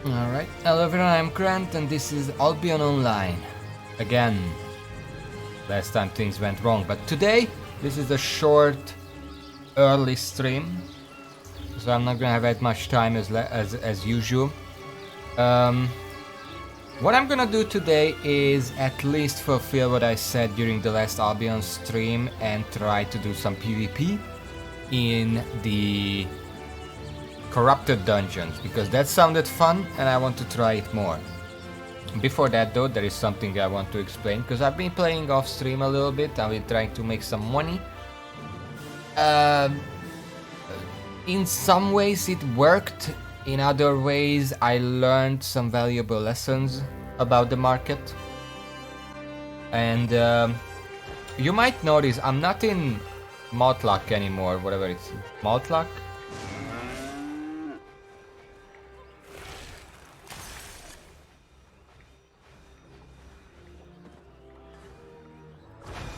Alright, hello everyone, I'm Grant and this is Albion Online. Again, last time things went wrong, but today this is a short, early stream, so I'm not gonna have that much time as usual. What I'm gonna do today is at least fulfill what I said during the last Albion stream and try to do some PvP in the corrupted dungeons, because that sounded fun and I want to try it more. Before that though, there is something I want to explain, because I've been playing off stream a little bit. I've been trying to make some money. In some ways it worked, in other ways I learned some valuable lessons about the market. And you might notice I'm not in Maltlock anymore, whatever it's Maltlock.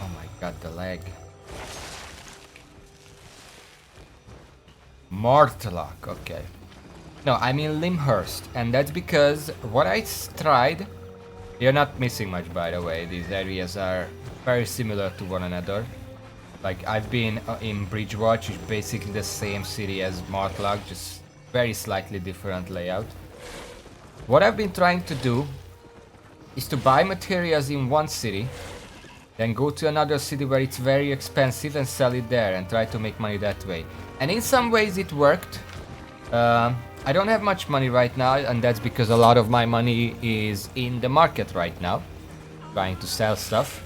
Oh my god, the lag. Mortlock, okay. No, I'm in Limhurst, and that's because what I tried... You're not missing much, by the way. These areas are very similar to one another. Like, I've been in Bridgewatch, which is basically the same city as Mortlock, just very slightly different layout. What I've been trying to do is to buy materials in one city, then go to another city where it's very expensive and sell it there and try to make money that way. And in some ways it worked. I don't have much money right now, and that's because a lot of my money is in the market right now, trying to sell stuff.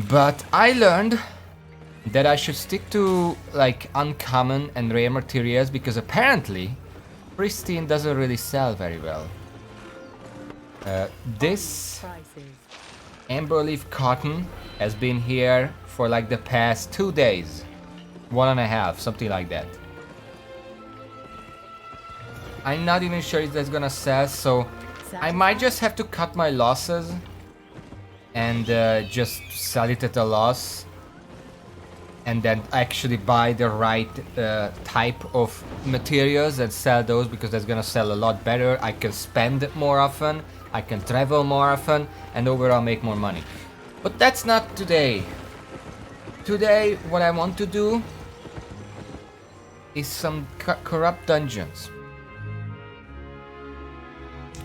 But I learned that I should stick to like uncommon and rare materials, because apparently pristine doesn't really sell very well. This amber leaf cotton has been here for like the past 2 days. 1.5, something like that. I'm not even sure if that's gonna sell, so I might just have to cut my losses and just sell it at a loss, and then actually buy the right type of materials and sell those, because that's gonna sell a lot better. I can spend more often, I can travel more often, and overall make more money. But that's not today. Today, what I want to do is some corrupt dungeons.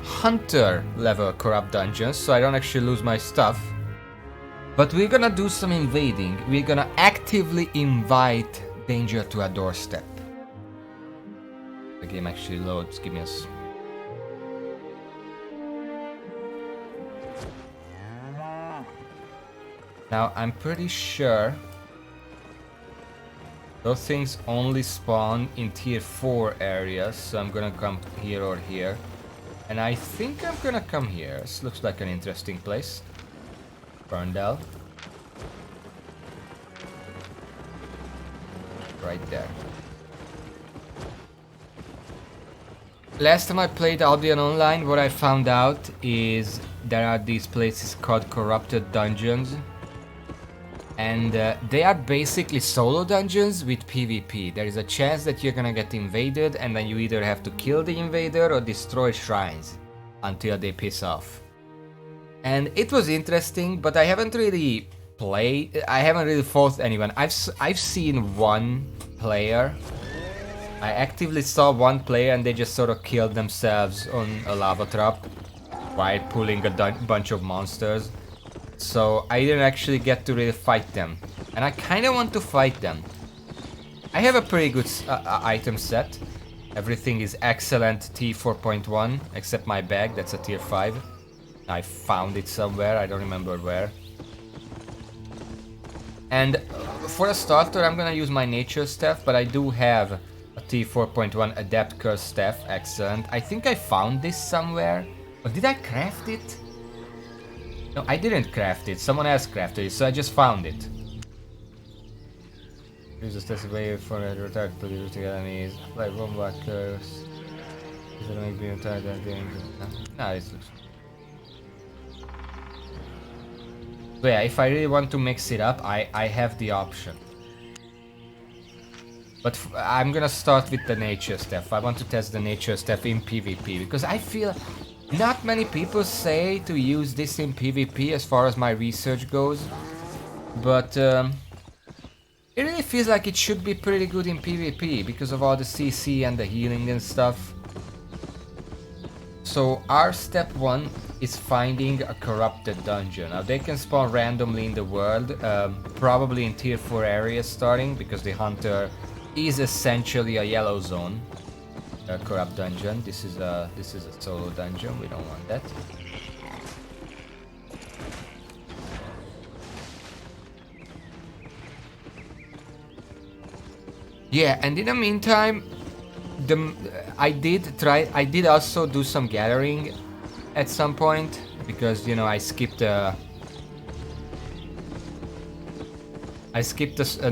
Hunter level corrupt dungeons, so I don't actually lose my stuff. But we're gonna do some invading. We're gonna actively invite danger to our doorstep. The game actually loads. Give me a Now, I'm pretty sure those things only spawn in tier 4 areas, so I'm gonna come here or here. And I think I'm gonna come here. This looks like an interesting place. Ferndale. Right there. Last time I played Albion Online, what I found out is there are these places called corrupted dungeons. And they are basically solo dungeons with PvP. There is a chance that you're gonna get invaded, and then you either have to kill the invader or destroy shrines until they piss off. And it was interesting, but I haven't really fought anyone. I've seen one player. I actively saw one player and they just sort of killed themselves on a lava trap while pulling a bunch of monsters. So I didn't actually get to really fight them, and I kind of want to fight them. I have a pretty good item set. Everything is excellent T 4.1, except my bag, that's a tier 5. I found it somewhere, I don't remember where. And for a starter I'm gonna use my nature staff, but I do have a T 4.1 adept curse staff, excellent. I think I found this somewhere. Or did I craft it? No, I didn't craft it, someone else crafted it, so I just found it. Use a test way for a retired produce to enemies, apply bomb curse. Does it make me retired and dangerous? No, this looks... So yeah, if I really want to mix it up, I have the option. But I'm gonna start with the nature stuff. I want to test the nature stuff in PvP because I feel not many people say to use this in PvP as far as my research goes. But it really feels like it should be pretty good in PvP because of all the CC and the healing and stuff. So our step 1 is finding a corrupted dungeon. Now they can spawn randomly in the world, probably in tier 4 areas starting, because the hunter is essentially a yellow zone. A corrupt dungeon. This is a solo dungeon. We don't want that. Yeah, and in the meantime, I did also do some gathering at some point because you know I skipped an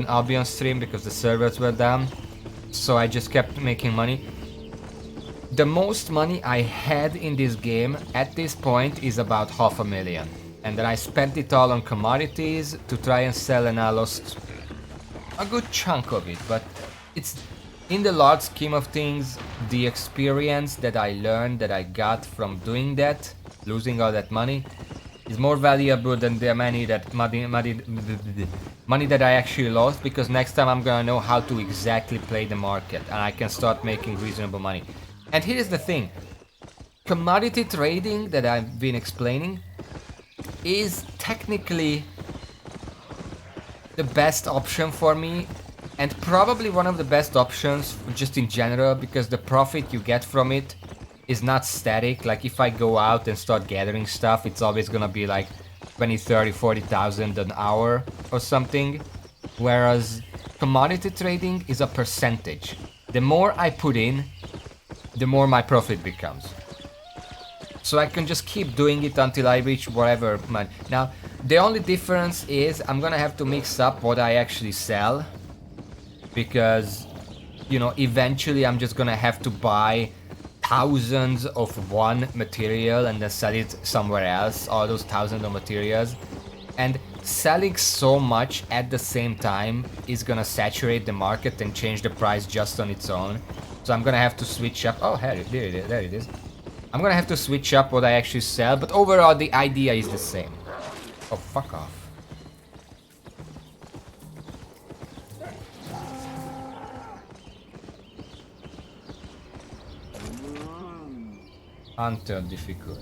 Albion stream because the servers were down, so I just kept making money. The most money I had in this game at this point is about $500,000, and then I spent it all on commodities to try and sell, and I lost a good chunk of it, but it's in the large scheme of things, the experience that I learned, that I got from doing that, losing all that money, is more valuable than the money that I actually lost, because next time I'm gonna know how to exactly play the market and I can start making reasonable money. And here's the thing, commodity trading that I've been explaining is technically the best option for me, and probably one of the best options just in general, because the profit you get from it is not static. Like if I go out and start gathering stuff, it's always gonna be like 20, 30, 40,000 an hour or something. Whereas commodity trading is a percentage. The more I put in, the more my profit becomes. So I can just keep doing it until I reach whatever money. Now, the only difference is I'm gonna have to mix up what I actually sell, because, you know, eventually I'm just gonna have to buy thousands of one material and then sell it somewhere else, all those thousands of materials. And selling so much at the same time is gonna saturate the market and change the price just on its own. So I'm gonna have to switch up. Oh, there it is. I'm gonna have to switch up what I actually sell, but overall the idea is the same. Oh, fuck off. Hunter difficult.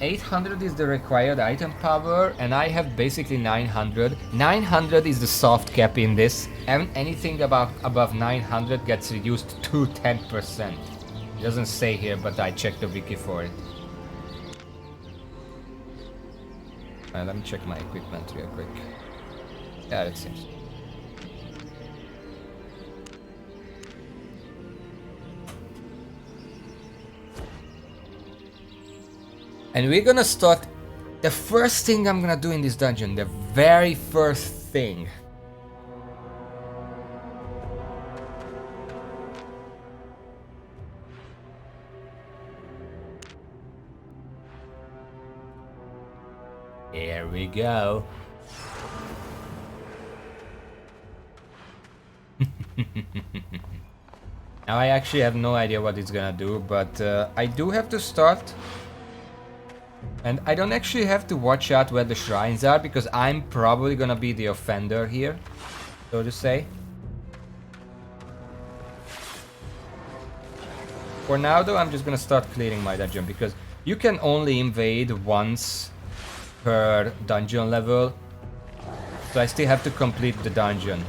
800 is the required item power, and I have basically 900. 900 is the soft cap in this, and anything above 900 gets reduced to 10%. It doesn't say here, but I checked the wiki for it. Let me check my equipment real quick. Yeah, it seems. And we're gonna start. The first thing I'm gonna do in this dungeon, the very first thing. Here we go. Now I actually have no idea what it's gonna do, but I do have to start. And I don't actually have to watch out where the shrines are, because I'm probably gonna be the offender here, so to say. For now though, I'm just gonna start clearing my dungeon, because you can only invade once per dungeon level. So I still have to complete the dungeon.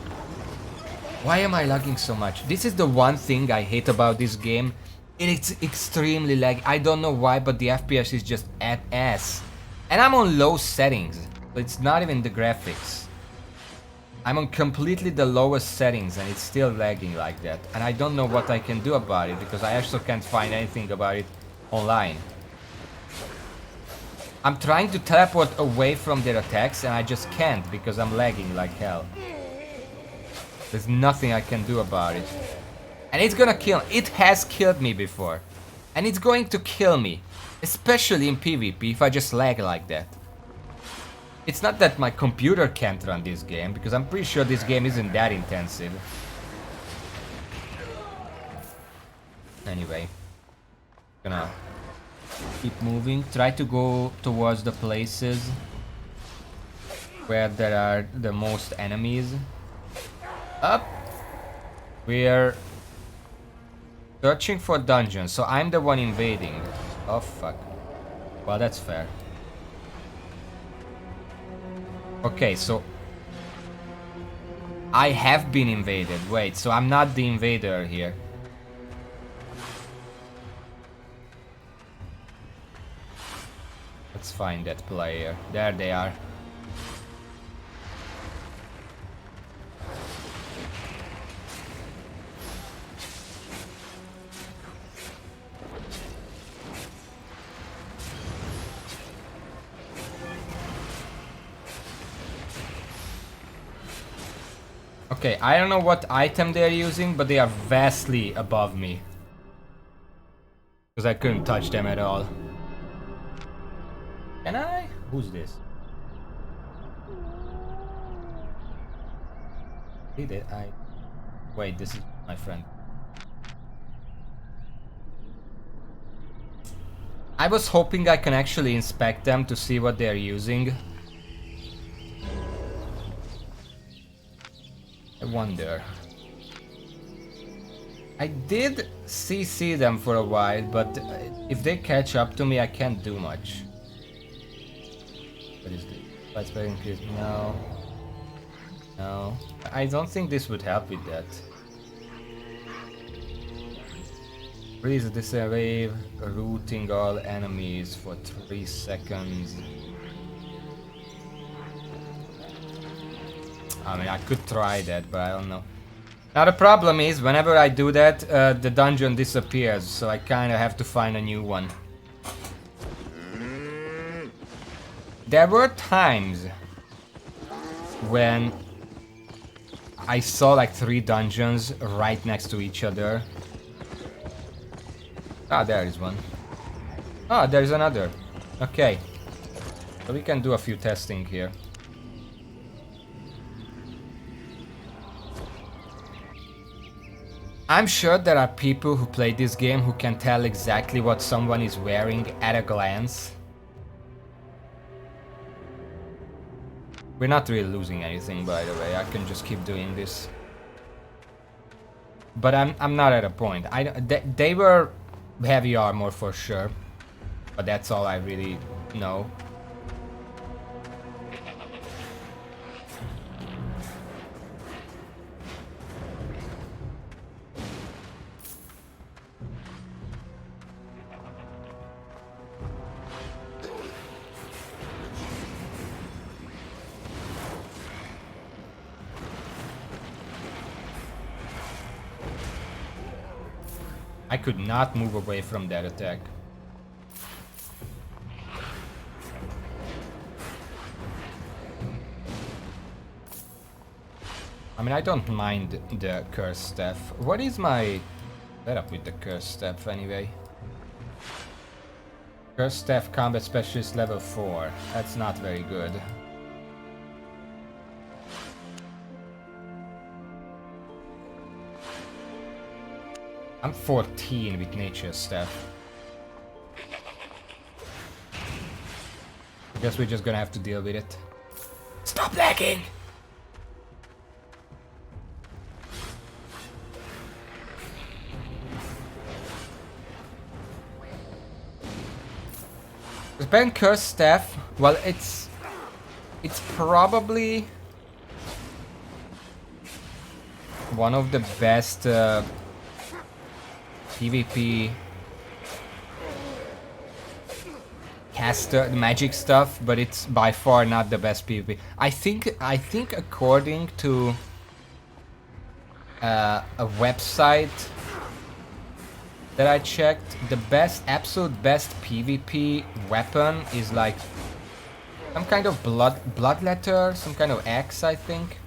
Why am I lagging so much? This is the one thing I hate about this game. It's extremely laggy. I don't know why, but the FPS is just at ass. And I'm on low settings, so it's not even the graphics. I'm on completely the lowest settings and it's still lagging like that. And I don't know what I can do about it, because I actually can't find anything about it online. I'm trying to teleport away from their attacks and I just can't, because I'm lagging like hell. There's nothing I can do about it. And it's gonna kill me. It has killed me before. And it's going to kill me. Especially in PvP if I just lag like that. It's not that my computer can't run this game, because I'm pretty sure this game isn't that intensive. Anyway, gonna keep moving. Try to go towards the places where there are the most enemies. Up! We're searching for dungeons, so I'm the one invading. Oh fuck. Well, that's fair. Okay, so I have been invaded. Wait, so I'm not the invader here. Let's find that player. There they are. Okay, I don't know what item they're using, but they are vastly above me. Because I couldn't touch them at all. Can I? Who's this? Did it? Wait, this is my friend. I was hoping I can actually inspect them to see what they're using. I wonder. I did CC them for a while, but if they catch up to me, I can't do much. What is this? Let's play increase. No. No. I don't think this would help with that. Freeze this wave, routing all enemies for 3 seconds. I mean, I could try that, but I don't know. Now the problem is, whenever I do that, the dungeon disappears, so I kinda have to find a new one. There were times when I saw like 3 dungeons right next to each other. Ah, there is one. Ah, there's another. Okay. So we can do a few testing here. I'm sure there are people who play this game who can tell exactly what someone is wearing at a glance. We're not really losing anything, by the way. I can just keep doing this. But I'm not at a point. They were heavy armor for sure, but that's all I really know. I could not move away from that attack. I mean, I don't mind the curse staff. What is my setup with the curse staff anyway? Curse staff combat specialist level 4. That's not very good. I'm 14 with nature staff. Guess we're just gonna have to deal with it. Stop lagging! Spend curse staff. Well, it's probably one of the best PvP caster magic stuff, but it's by far not the best PvP. I think according to a website that I checked, the absolute best PvP weapon is like some kind of bloodletter, some kind of axe, I think.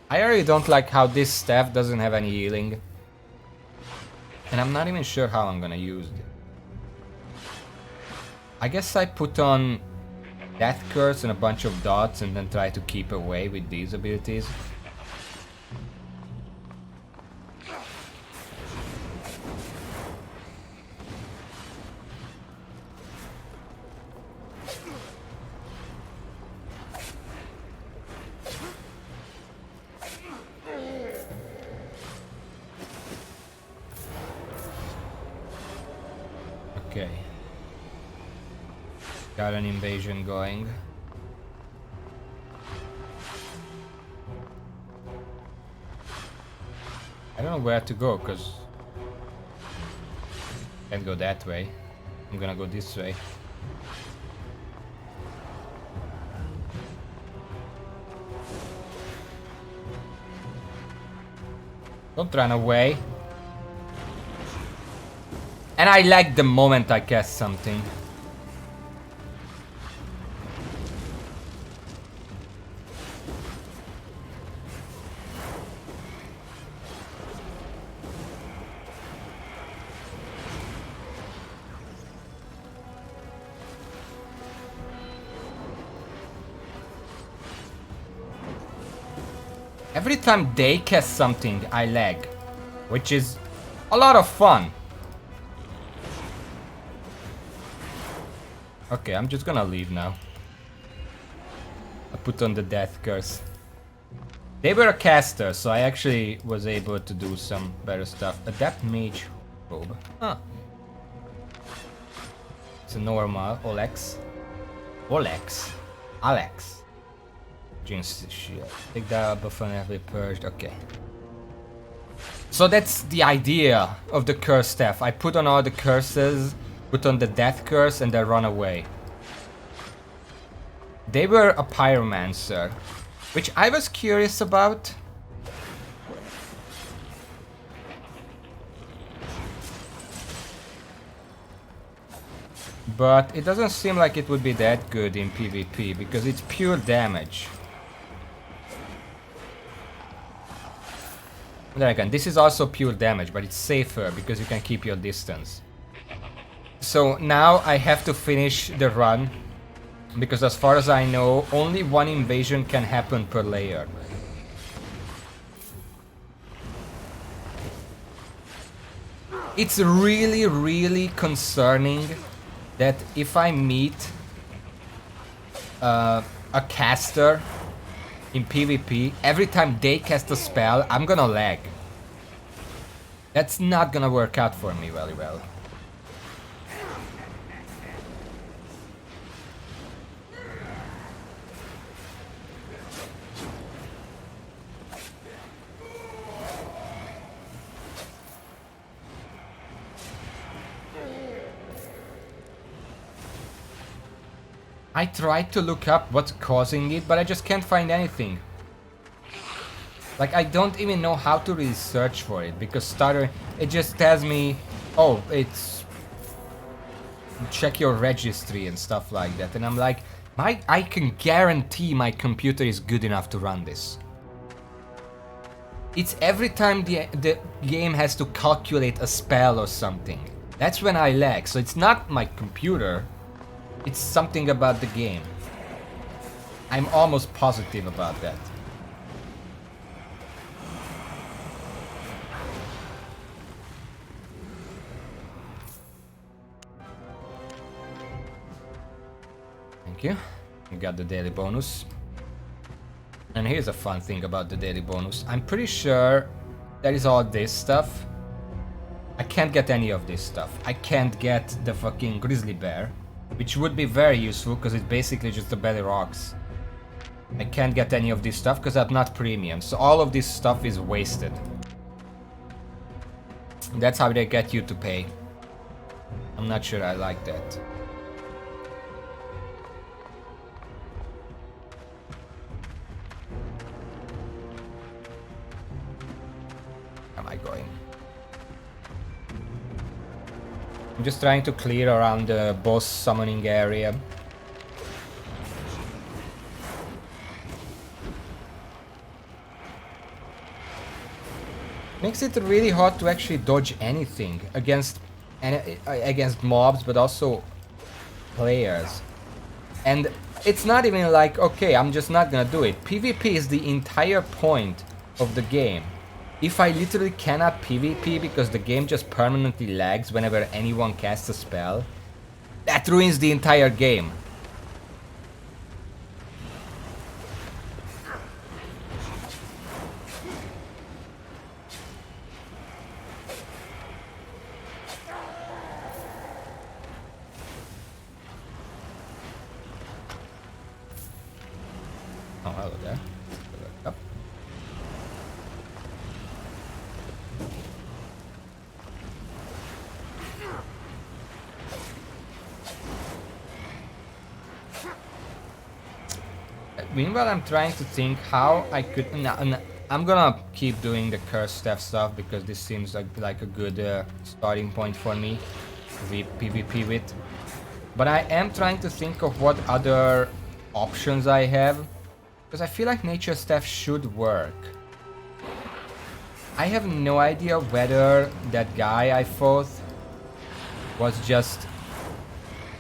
I really don't like how this staff doesn't have any healing. And I'm not even sure how I'm gonna use it. I guess I put on Death Curse and a bunch of dots and then try to keep away with these abilities. Okay. Got an invasion going. I don't know where to go, cause can't go that way. I'm gonna go this way. Don't run away. And I like the moment I cast something. Every time they cast something, I lag, which is a lot of fun. Okay, I'm just gonna leave now. I put on the Death Curse. They were a caster, so I actually was able to do some better stuff. Adept Mage Robe. Huh. It's a normal Olex. Alex. Jinx shield. Take that buff and have it purged. Okay. So that's the idea of the curse staff. I put on all the curses, put on the Death Curse, and then run away. They were a pyromancer, which I was curious about. But it doesn't seem like it would be that good in PvP because it's pure damage. Then again, this is also pure damage, but it's safer because you can keep your distance. So now I have to finish the run, because as far as I know, only one invasion can happen per layer. It's really, really concerning that if I meet a caster in PvP, every time they cast a spell, I'm gonna lag. That's not gonna work out for me very well. I tried to look up what's causing it, but I just can't find anything. Like, I don't even know how to really search for it, because starter, it just tells me, oh, it's... check your registry and stuff like that, and I'm like, I can guarantee my computer is good enough to run this. It's every time the game has to calculate a spell or something. That's when I lag, so it's not my computer. It's something about the game. I'm almost positive about that. Thank you. You got the daily bonus. And here's a fun thing about the daily bonus. I'm pretty sure that is all this stuff. I can't get any of this stuff. I can't get the fucking grizzly bear, which would be very useful because it's basically just the belly rocks. I can't get any of this stuff because I'm not premium, so all of this stuff is wasted. That's how they get you to pay. I'm not sure I like that. Am I going? I'm just trying to clear around the boss summoning area. Makes it really hard to actually dodge anything against mobs, but also players. And it's not even like, okay, I'm just not gonna do it. PvP is the entire point of the game. If I literally cannot PvP because the game just permanently lags whenever anyone casts a spell, that ruins the entire game. Oh, hello there. Up. Meanwhile, I'm trying to think how I could. I'm gonna keep doing the curse staff stuff because this seems like a good starting point for me to PvP with. But I am trying to think of what other options I have, because I feel like nature staff should work. I have no idea whether that guy I fought was just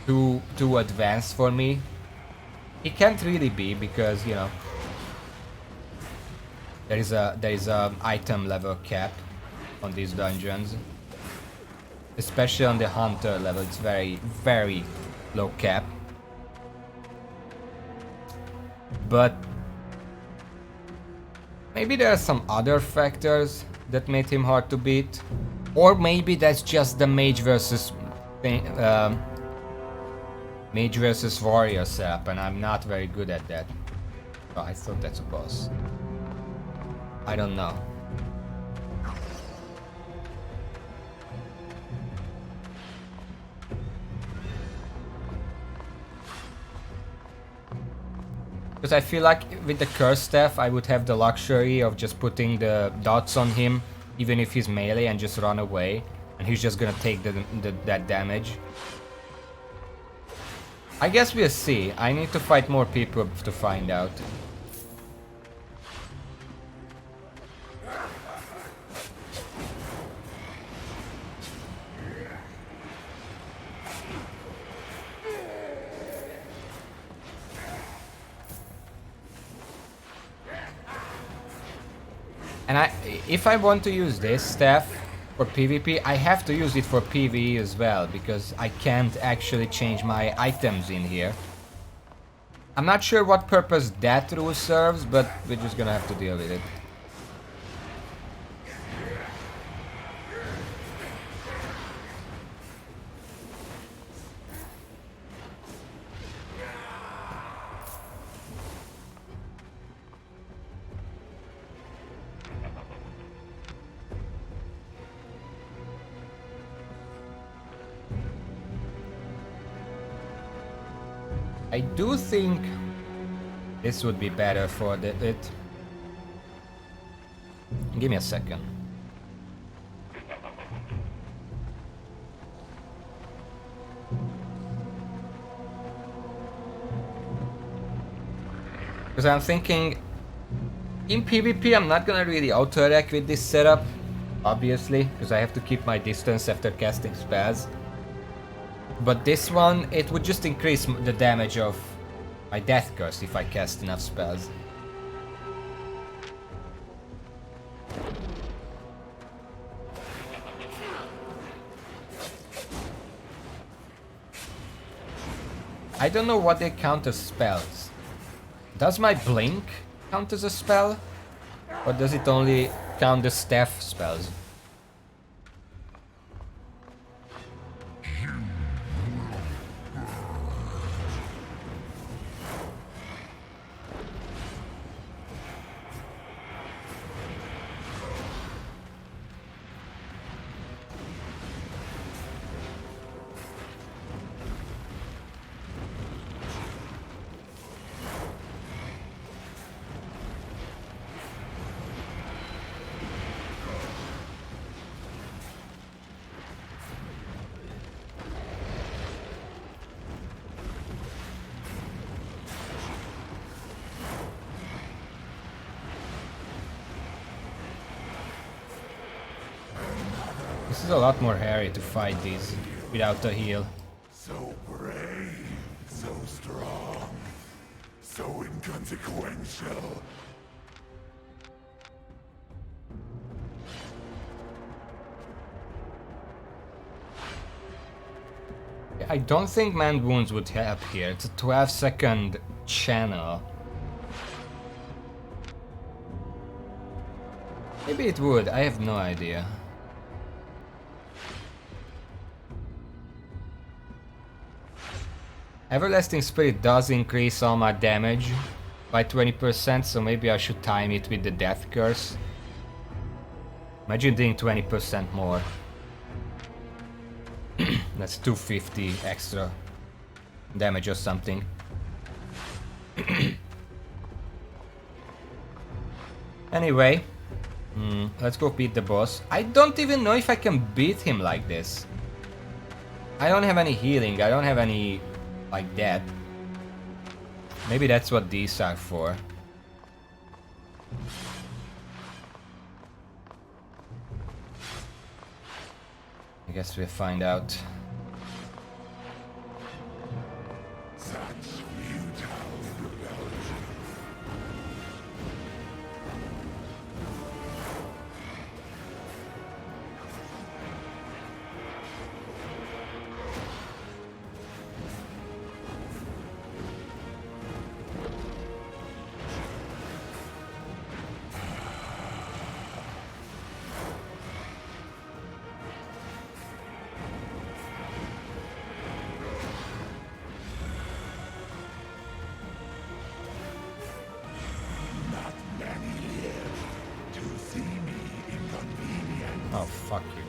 too advanced for me. He can't really be because, you know, there is a item level cap on these dungeons. Especially on the hunter level, it's very low cap. But maybe there are some other factors that made him hard to beat. Or maybe that's just the mage versus warrior setup, and I'm not very good at that. Oh, I thought that's a boss. I don't know. Because I feel like with the curse staff I would have the luxury of just putting the dots on him, even if he's melee, and just run away, and he's just gonna take that damage. I guess we'll see. I need to fight more people to find out. And if I want to use this staff for PvP, I have to use it for PvE as well, because I can't actually change my items in here. I'm not sure what purpose that rule serves, but we're just gonna have to deal with it. I do think this would be better for it. Give me a second. Because I'm thinking, in PvP I'm not gonna really auto-attack with this setup, obviously, because I have to keep my distance after casting spells. But this one, it would just increase the damage of my death curse if I cast enough spells. I don't know what they count as spells. Does my blink count as a spell? Or does it only count the staff spells? This is a lot more hairy to fight these without a heal. So brave. inconsequential. I don't think man wounds would help here. It's a 12-second channel. Maybe it would, I have no idea. Everlasting Spirit does increase all my damage by 20%, so maybe I should time it with the Death Curse. Imagine doing 20% more. That's 250 extra damage or something. Anyway, let's go beat the boss. I don't even know if I can beat him like this. I don't have any healing, I don't have any like that. Maybe that's what these are for. I guess we'll find out. Oh, fuck you.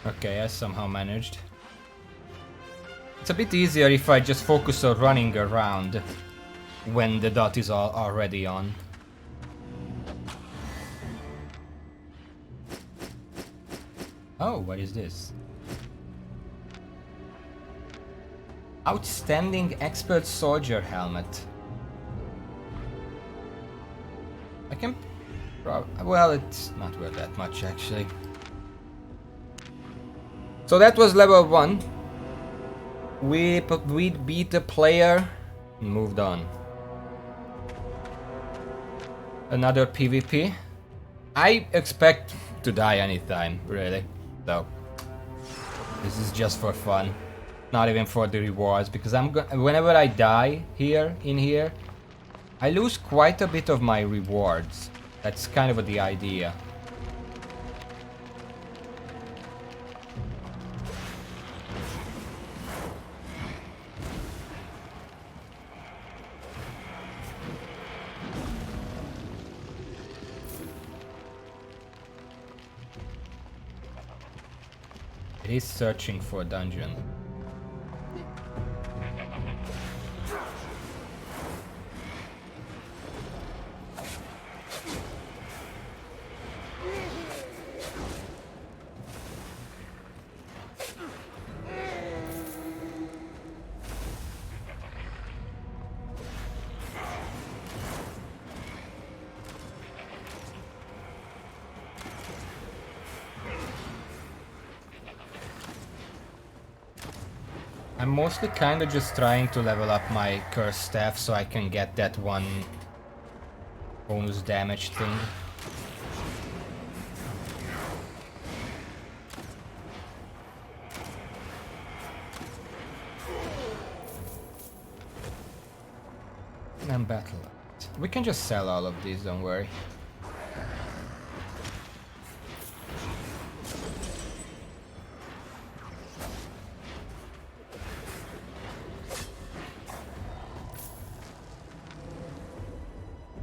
Okay, I somehow managed. It's a bit easier if I just focus on running around when the dot is already on. Oh, what is this? Outstanding Expert Soldier Helmet. I can... well, it's not worth that much actually. So that was level 1. We beat the player and moved on. Another PvP. I expect to die anytime, really. So this is just for fun, not even for the rewards, because whenever I die in here, I lose quite a bit of my rewards. That's kind of the idea. It is searching for a dungeon. I'm mostly kinda just trying to level up my curse staff so I can get that one bonus damage thing. And battle. We can just sell all of these, don't worry.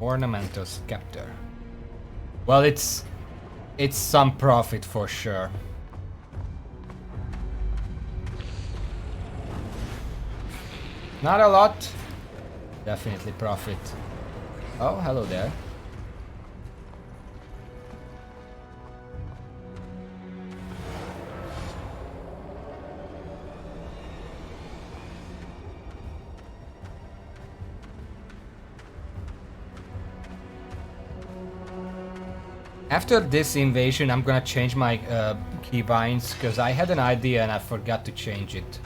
Ornamental scepter. Well, it's some profit for sure. Not a lot. Definitely profit. Oh, hello there. After this invasion, I'm gonna change my keybinds, because I had an idea and I forgot to change it.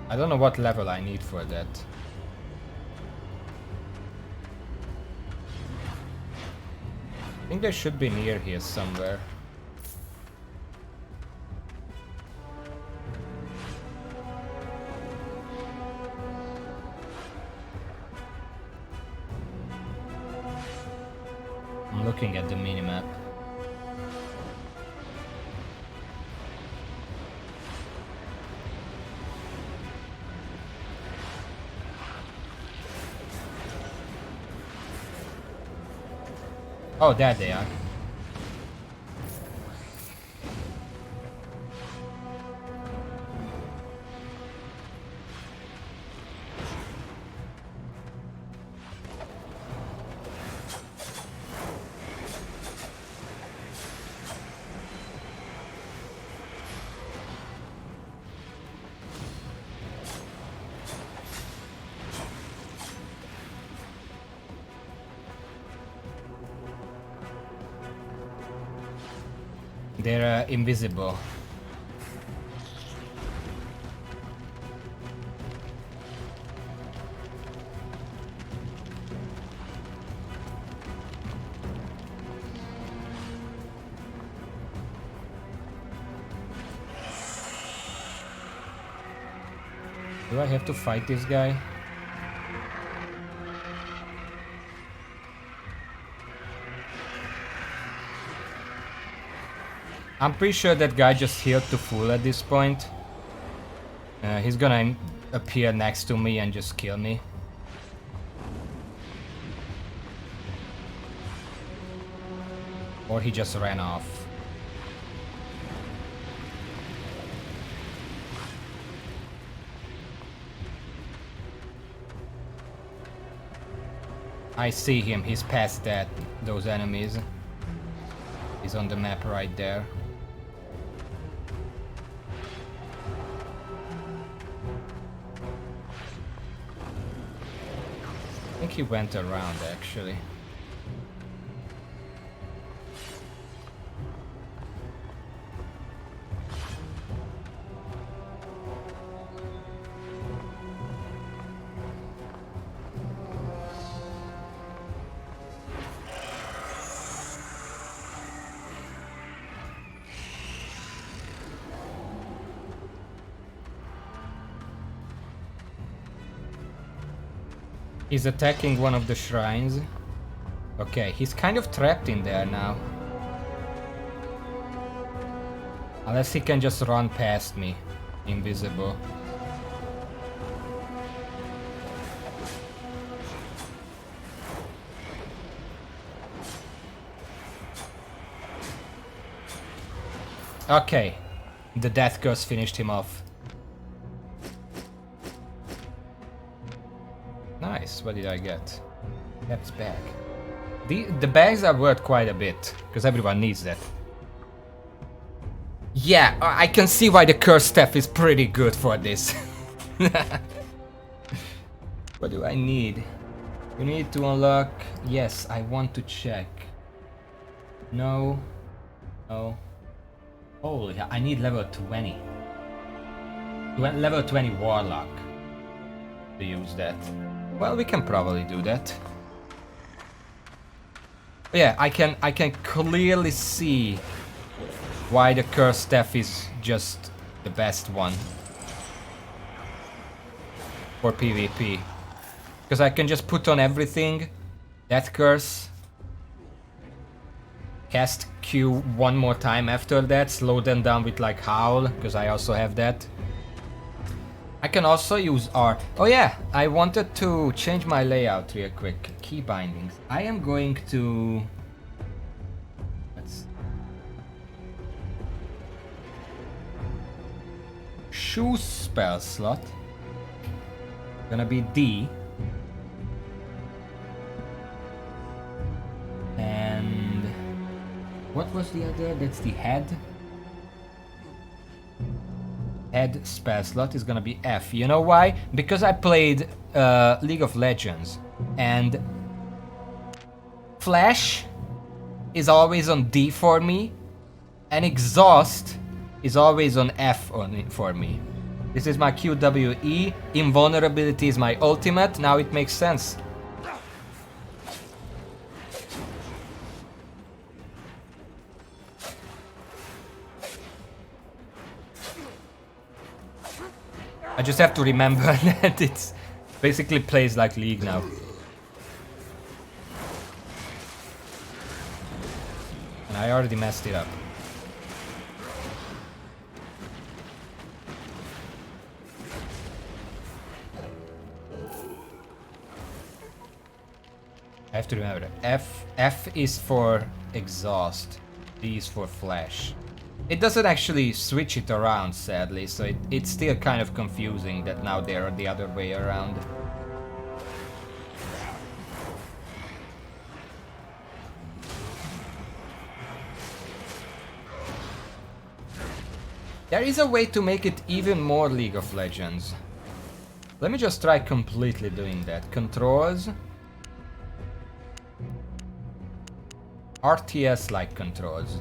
I don't know what level I need for that. I think they should be near here somewhere. I'm looking at the minimap. Oh, there they are. They're invisible. Do I have to fight this guy? I'm pretty sure that guy just healed to full at this point. He's gonna appear next to me and just kill me. Or he just ran off. I see him, he's past those enemies. He's on the map right there. I think he went around actually. He's attacking one of the shrines. Okay, he's kind of trapped in there now. Unless he can just run past me, invisible. Okay, the death curse finished him off. Nice, what did I get? That's bag. The bags are worth quite a bit, because everyone needs that. Yeah, I can see why the curse staff is pretty good for this. What do I need? You need to unlock... Yes, I want to check. No. No. Holy, I need level 20. Level 20 Warlock to use that. Well, we can probably do that. But yeah, I can clearly see why the Curse Staff is just the best one for PvP. Because I can just put on everything, that curse, cast Q one more time after that, slow them down with like Howl, because I also have that. I can also use R. Oh yeah, I wanted to change my layout real quick. Key bindings. I am going to... Let's... Choose spell slot. Gonna be D. And... What was the other? That's the head. Head spell slot is gonna be F. You know why? Because I played League of Legends and Flash is always on D for me and Exhaust is always on F for me. This is my QWE, Invulnerability is my ultimate, now it makes sense. I just have to remember that it's basically plays like League now. And I already messed it up. I have to remember that. F is for Exhaust, D is for Flash. It doesn't actually switch it around, sadly, so it's still kind of confusing that now they're the other way around. There is a way to make it even more League of Legends. Let me just try completely doing that. Controls. RTS-like controls.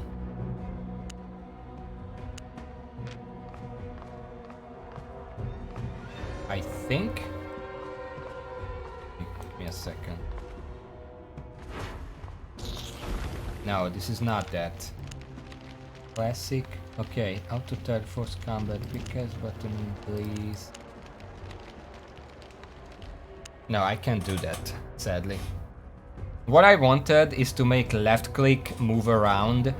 I think. Give me a second. No, this is not that. Classic. Okay, auto third force combat. Quickest button, please. No, I can't do that, sadly. What I wanted is to make left click move around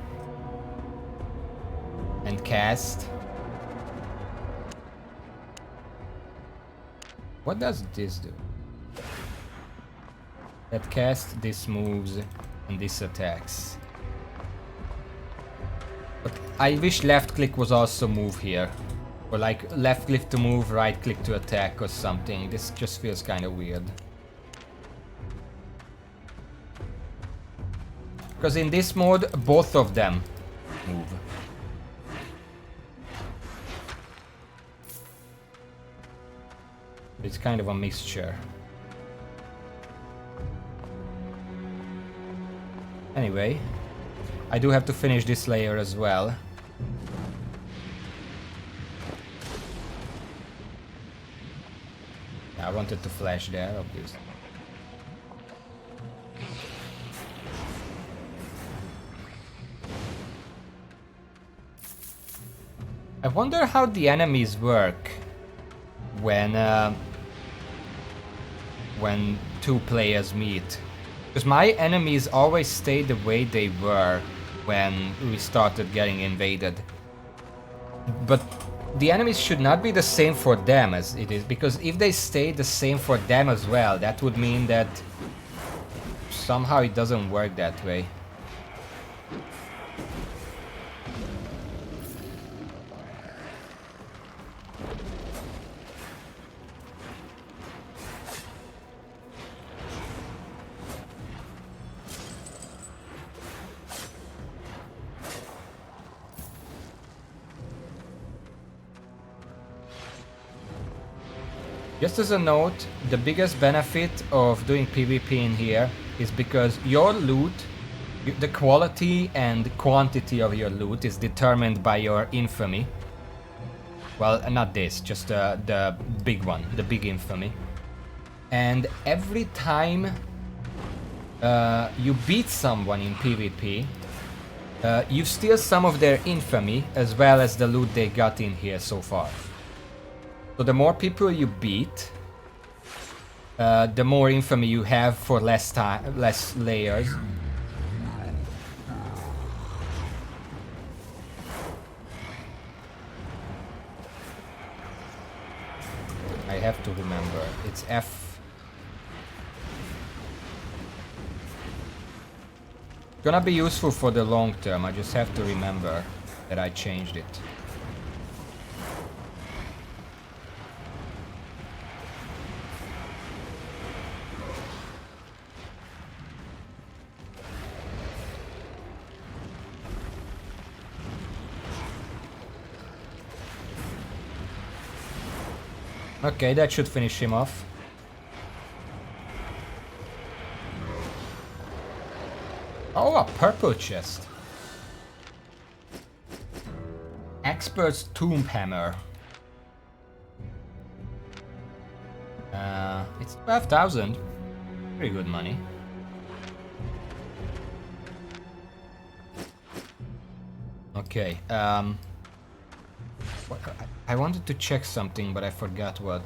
and cast. What does this do? That cast, this moves, and this attacks. But I wish left click was also move here. Or like left click to move, right click to attack or something. This just feels kind of weird. Because in this mode, both of them move. It's kind of a mixture. Anyway, I do have to finish this layer as well. I wanted to flash there, obviously. I wonder how the enemies work when two players meet. Because my enemies always stay the way they were when we started getting invaded. But the enemies should not be the same for them as it is, because if they stay the same for them as well, that would mean that somehow it doesn't work that way. Just as a note, the biggest benefit of doing PvP in here is because your loot The quality and quantity of your loot is determined by your infamy. Well, not this, just the big one, the big infamy. And every time you beat someone in PvP, you steal some of their infamy as well as the loot they got in here so far. So the more people you beat, the more infamy you have for less time, less layers. I have to remember. It's F. Gonna be useful for the long term. I just have to remember that I changed it. Okay, that should finish him off. Oh, a purple chest. Expert's Tomb Hammer. It's 12,000. Pretty good money. Okay, I wanted to check something, but I forgot what.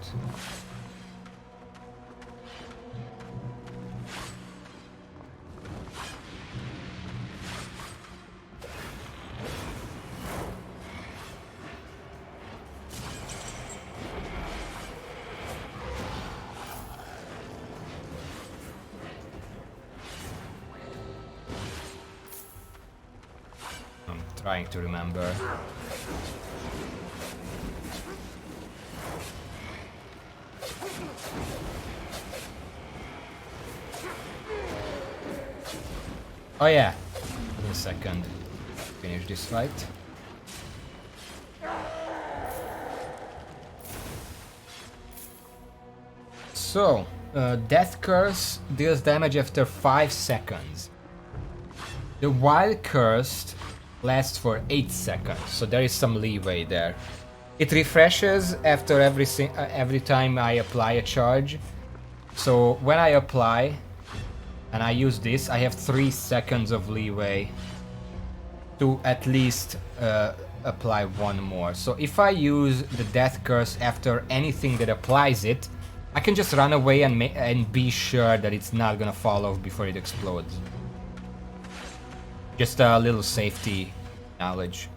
I'm trying to remember. Oh yeah, in a second. Finish this fight. So, Death Curse deals damage after 5 seconds. The Wild Curse lasts for 8 seconds, so there is some leeway there. It refreshes after every time I apply a charge. So when I apply and I use this, I have 3 seconds of leeway to at least apply one more. So if I use the Death Curse after anything that applies it, I can just run away and be sure that it's not gonna fall off before it explodes. Just a little safety knowledge.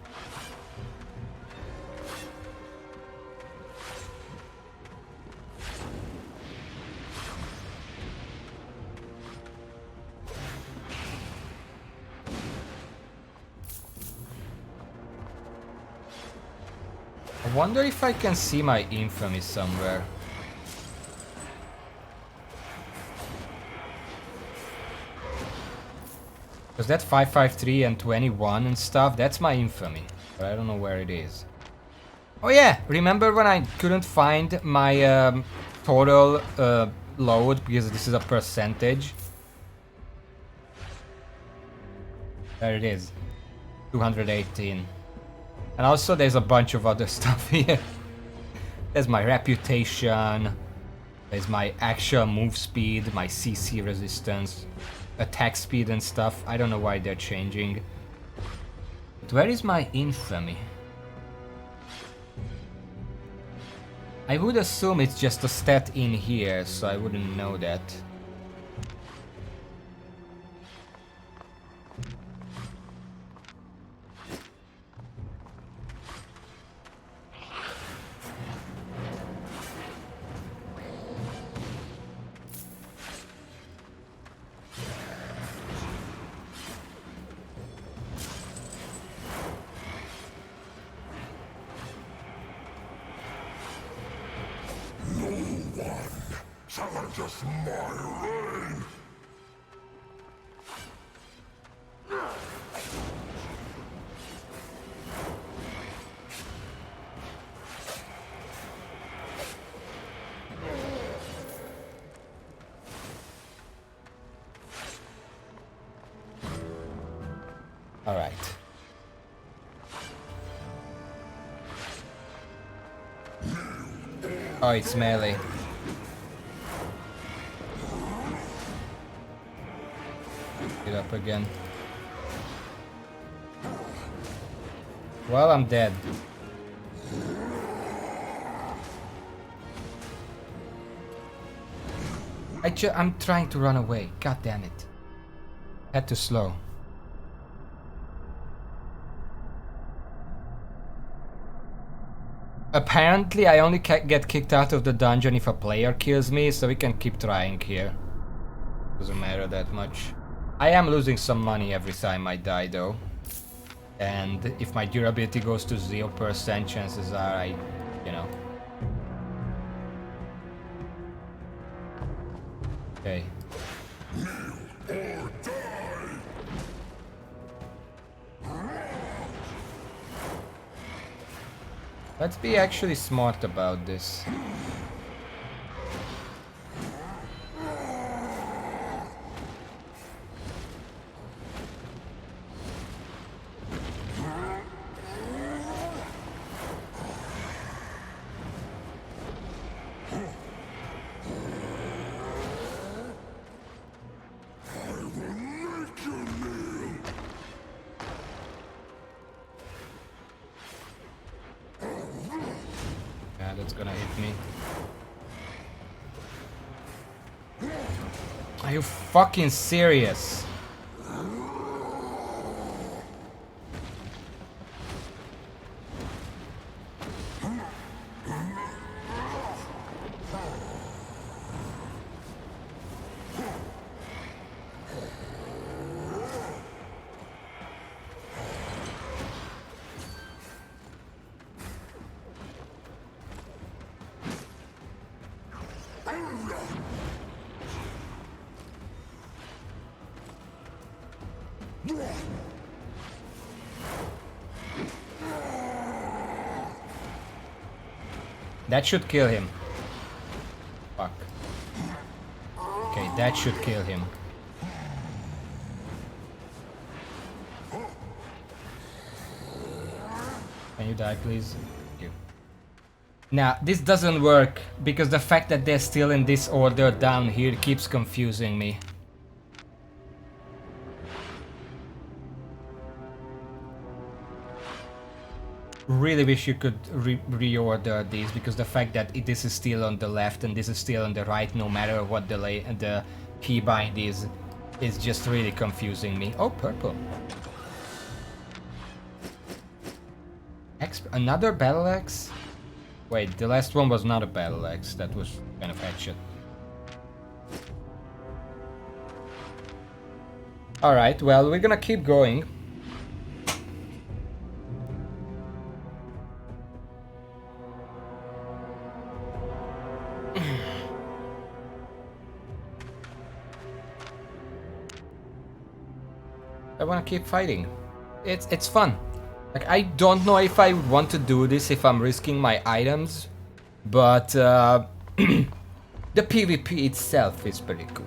I wonder if I can see my infamy somewhere. Because that 553 and 21 and stuff, that's my infamy. But I don't know where it is. Oh yeah, remember when I couldn't find my total load because this is a percentage? There it is. 218. And also there's a bunch of other stuff here. There's my reputation. There's my actual move speed, my CC resistance, attack speed and stuff. I don't know why they're changing. But where is my infamy? I would assume it's just a stat in here, so I wouldn't know that. Just my reign. Oh, it's melee. Get up again. Well, I'm dead. I'm trying to run away. God damn it. Had to slow. Apparently, I only get kicked out of the dungeon if a player kills me, so we can keep trying here. Doesn't matter that much. I am losing some money every time I die, though. And if my durability goes to 0%, chances are you know. Okay. Let's be actually smart about this. Yeah, that's gonna hit me. Are you fucking serious? That should kill him. Fuck. Okay, that should kill him. Can you die, please? Thank you. Now, this doesn't work because the fact that they're still in this order down here keeps confusing me. Really wish you could reorder these, because the fact that this is still on the left and this is still on the right, no matter what the keybind is just really confusing me. Oh, purple. Another battle axe? Wait, the last one was not a battle axe. That was kind of hatchet. Alright, well, we're gonna keep going. I want to keep fighting. It's fun. Like, I don't know if I would want to do this if I'm risking my items, but the PvP itself is pretty cool.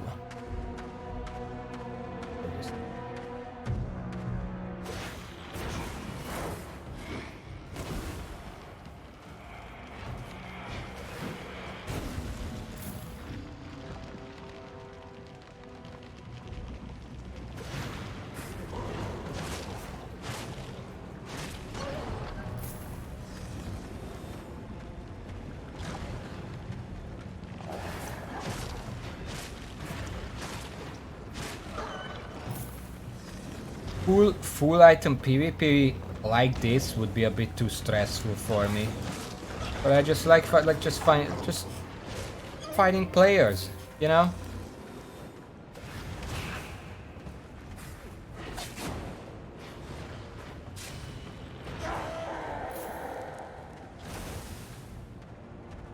Full item PvP like this would be a bit too stressful for me. But I just like just fighting players, you know?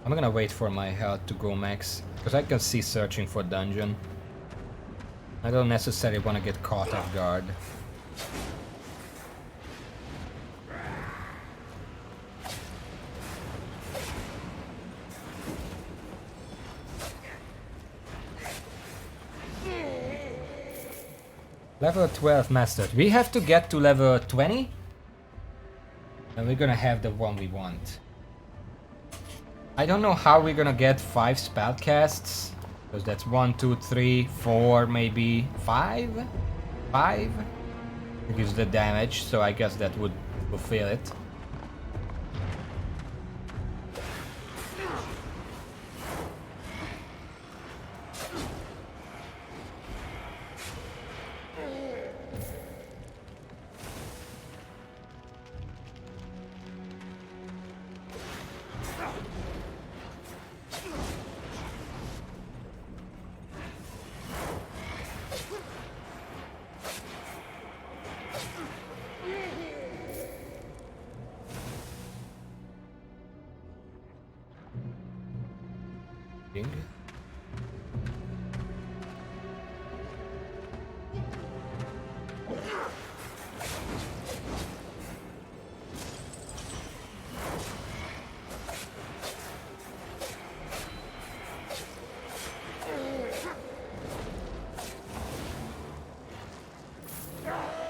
I'm gonna wait for my health to go max, because I can see searching for dungeon. I don't necessarily want to get caught off guard. Level 12 mastered. We have to get to level 20? And we're gonna have the one we want. I don't know how we're gonna get 5 spell casts. Because that's 1, 2, 3, 4, maybe 5? 5? It gives the damage, so I guess that would fulfill it.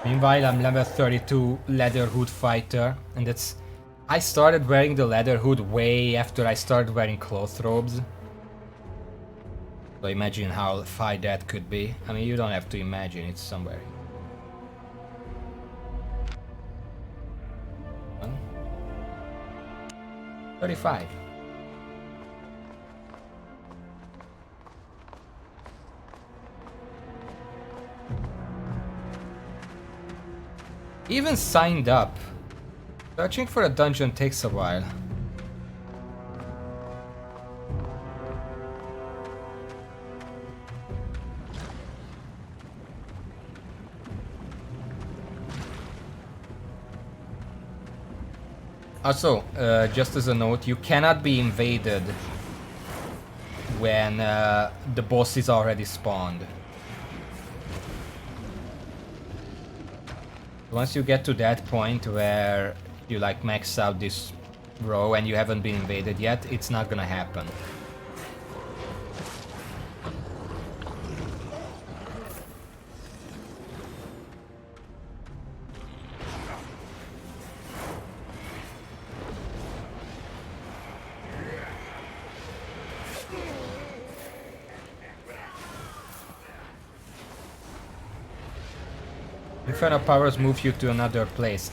Meanwhile, I'm level 32 leather hood fighter, and that's... I started wearing the leather hood way after I started wearing cloth robes. So imagine how high that could be. I mean, you don't have to imagine, it's somewhere. 35. Even signed up. Searching for a dungeon takes a while. Also, just as a note, you cannot be invaded when the boss is already spawned. Once you get to that point where you like max out this row and you haven't been invaded yet, it's not gonna happen. Inferno powers move you to another place.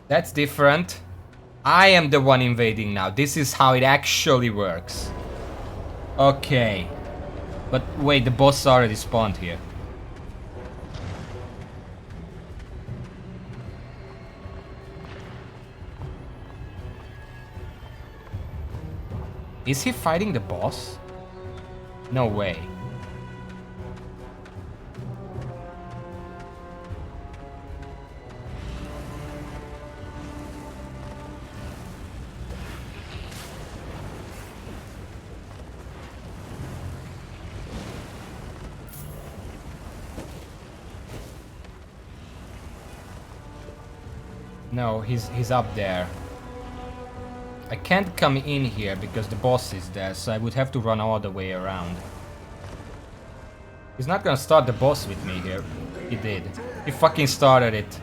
That's different. I am the one invading now. This is how it actually works. Okay. But wait, the boss already spawned here. Is he fighting the boss? No way. No, he's up there. I can't come in here because the boss is there, so I would have to run all the way around. He's not gonna start the boss with me here. He did. He fucking started it.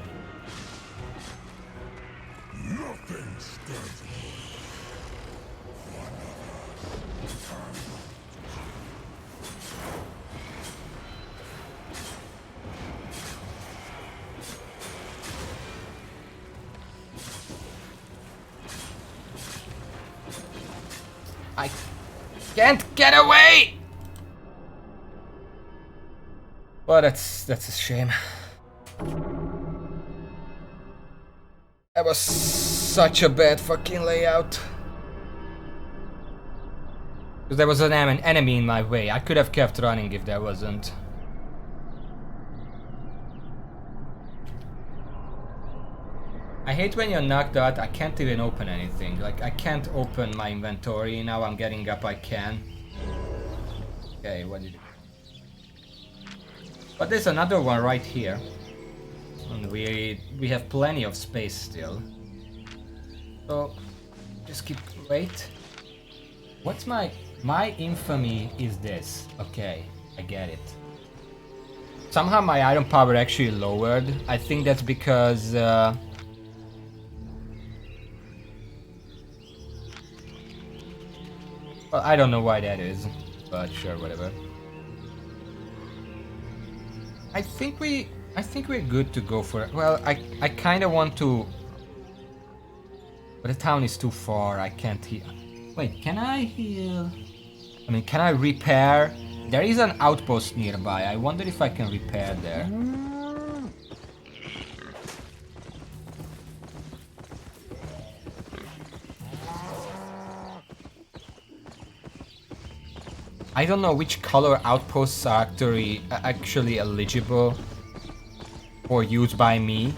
I can't get away! Well, that's a shame. That was such a bad fucking layout. Because there was an enemy in my way. I could have kept running if there wasn't. I hate when you're knocked out, I can't even open anything. Like, I can't open my inventory. Now I'm getting up, I can. Okay, what did you... But there's another one right here. And we have plenty of space still. So, just keep... wait. What's my... My infamy is this. Okay, I get it. Somehow my iron power actually lowered. I think that's because... Well, I don't know why that is, but sure, whatever. I think we're good to go for it. Well, I kind of want to, but the town is too far. I can't heal. Wait, can I heal? I mean, can I repair? There is an outpost nearby. I wonder if I can repair there. I don't know which color outposts are actually eligible for use by me.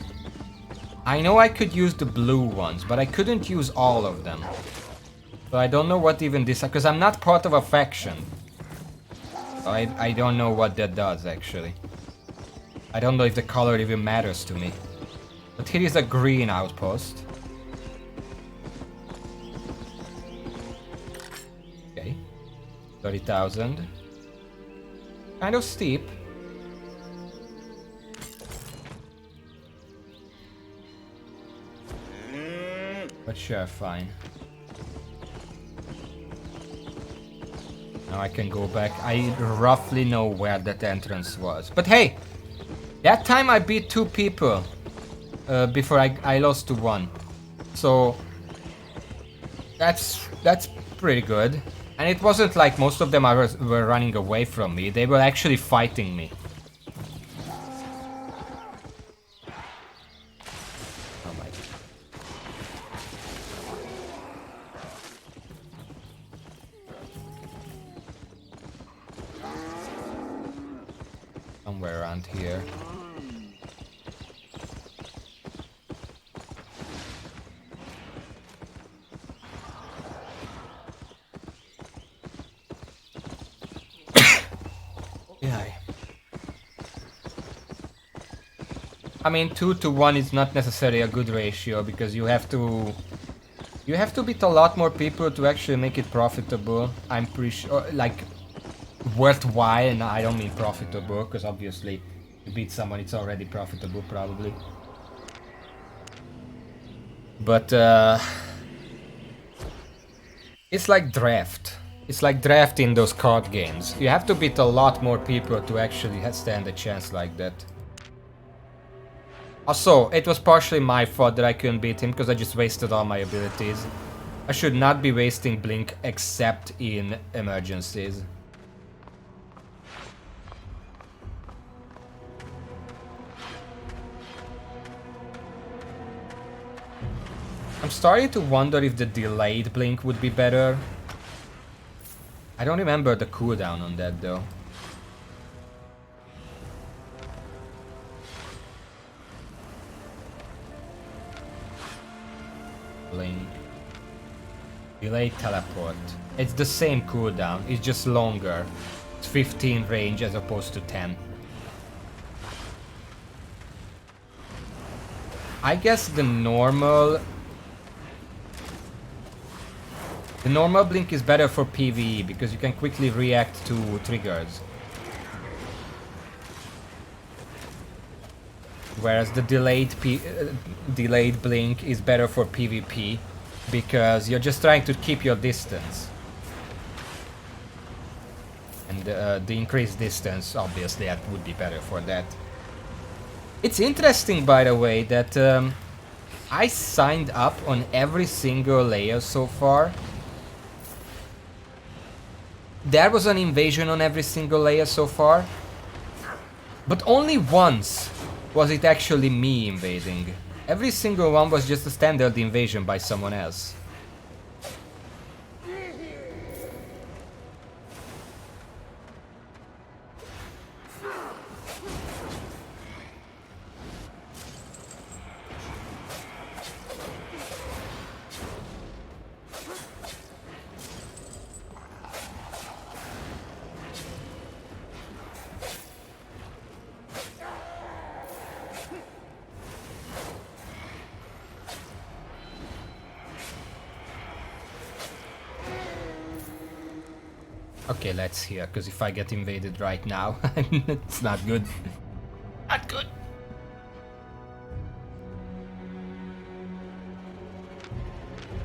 I know I could use the blue ones, but I couldn't use all of them. So I don't know what even this... Because I'm not part of a faction. So I don't know what that does, actually. I don't know if the color even matters to me. But here is a green outpost. Okay. 30,000. Kind of steep. But sure, fine. Now I can go back. I roughly know where that entrance was. But hey! That time I beat 2 people. Before I lost to 1. So... That's pretty good. And it wasn't like most of them were running away from me. They were actually fighting me. Oh my god. Somewhere around here. Yeah. I mean, 2 to 1 is not necessarily a good ratio because you have to beat a lot more people to actually make it profitable. I'm pretty sure, like, worthwhile, and I don't mean profitable, because obviously to beat someone it's already profitable probably. But it's like draft. It's like draft in those card games. You have to beat a lot more people to actually stand a chance like that. Also, it was partially my fault that I couldn't beat him because I just wasted all my abilities. I should not be wasting Blink except in emergencies. I'm starting to wonder if the delayed Blink would be better. I don't remember the cooldown on that though. Blink. Delayed teleport. It's the same cooldown, it's just longer. It's 15 range as opposed to 10. I guess the normal Blink is better for PvE because you can quickly react to triggers. Whereas the delayed Blink is better for PvP because you're just trying to keep your distance. And the increased distance, obviously, that would be better for that. It's interesting, by the way, that I signed up on every single layer so far. There was an invasion on every single layer so far. But only once was it actually me invading. Every single one was just a standard invasion by someone else. Okay, let's hear, because if I get invaded right now, it's not good. Not good.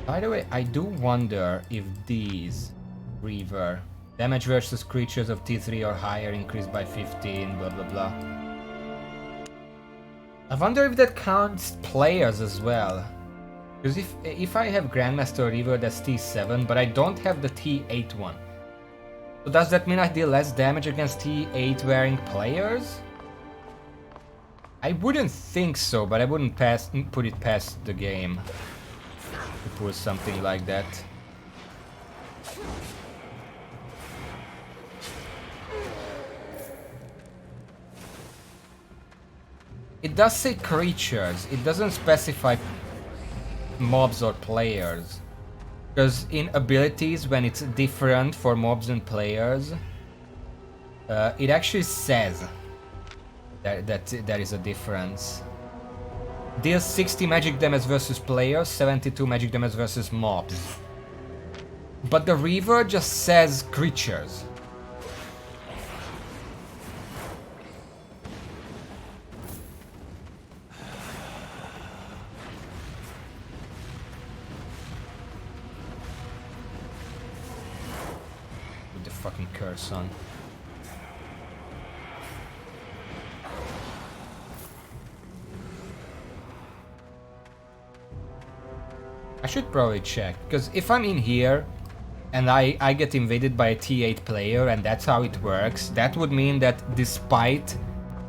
By the way, I do wonder if these Reaver. Damage versus creatures of T3 or higher increased by 15, blah blah blah. I wonder if that counts players as well. Because if I have Grandmaster Reaver, that's T7, but I don't have the T8 one. So does that mean I deal less damage against T8 wearing players? I wouldn't think so, but I wouldn't put it past the game to pull something like that. It does say creatures, it doesn't specify mobs or players. Because in abilities, when it's different for mobs and players, it actually says that there is a difference. Deals 60 magic damage versus players, 72 magic damage versus mobs. But the Reaver just says creatures. With the fucking curse on. I should probably check, because if I'm in here and I get invaded by a T8 player and that's how it works, that would mean that despite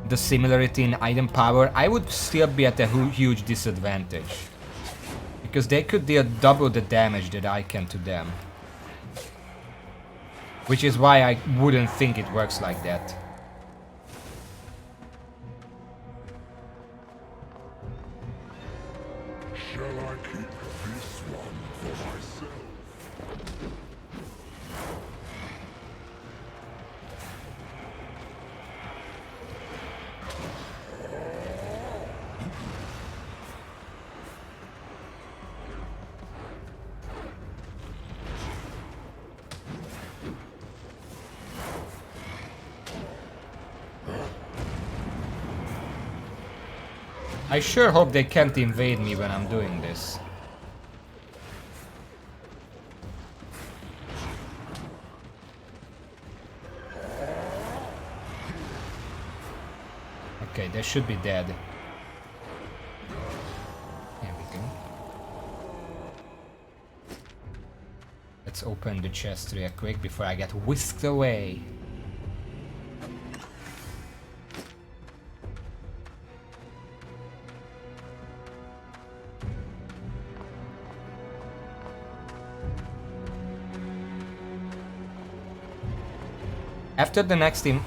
the similarity in item power, I would still be at a huge disadvantage. Because they could deal double the damage that I can to them. Which is why I wouldn't think it works like that. Shall I keep this one for myself? I sure hope they can't invade me when I'm doing this. Okay, they should be dead. There we go. Let's open the chest real quick before I get whisked away. After the next team...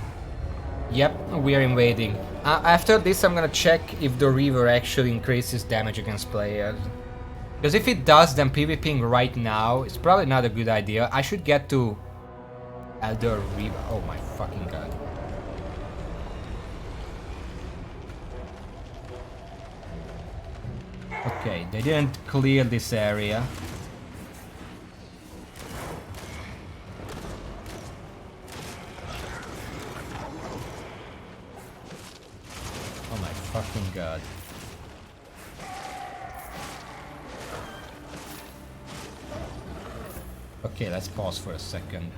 Yep, we are invading. After this I'm gonna check if the Reaver actually increases damage against players. Because if it does, then PvPing right now is probably not a good idea. I should get to Elder Reaver. Oh my fucking god. Okay, they didn't clear this area. Fucking god. Okay, let's pause for a second.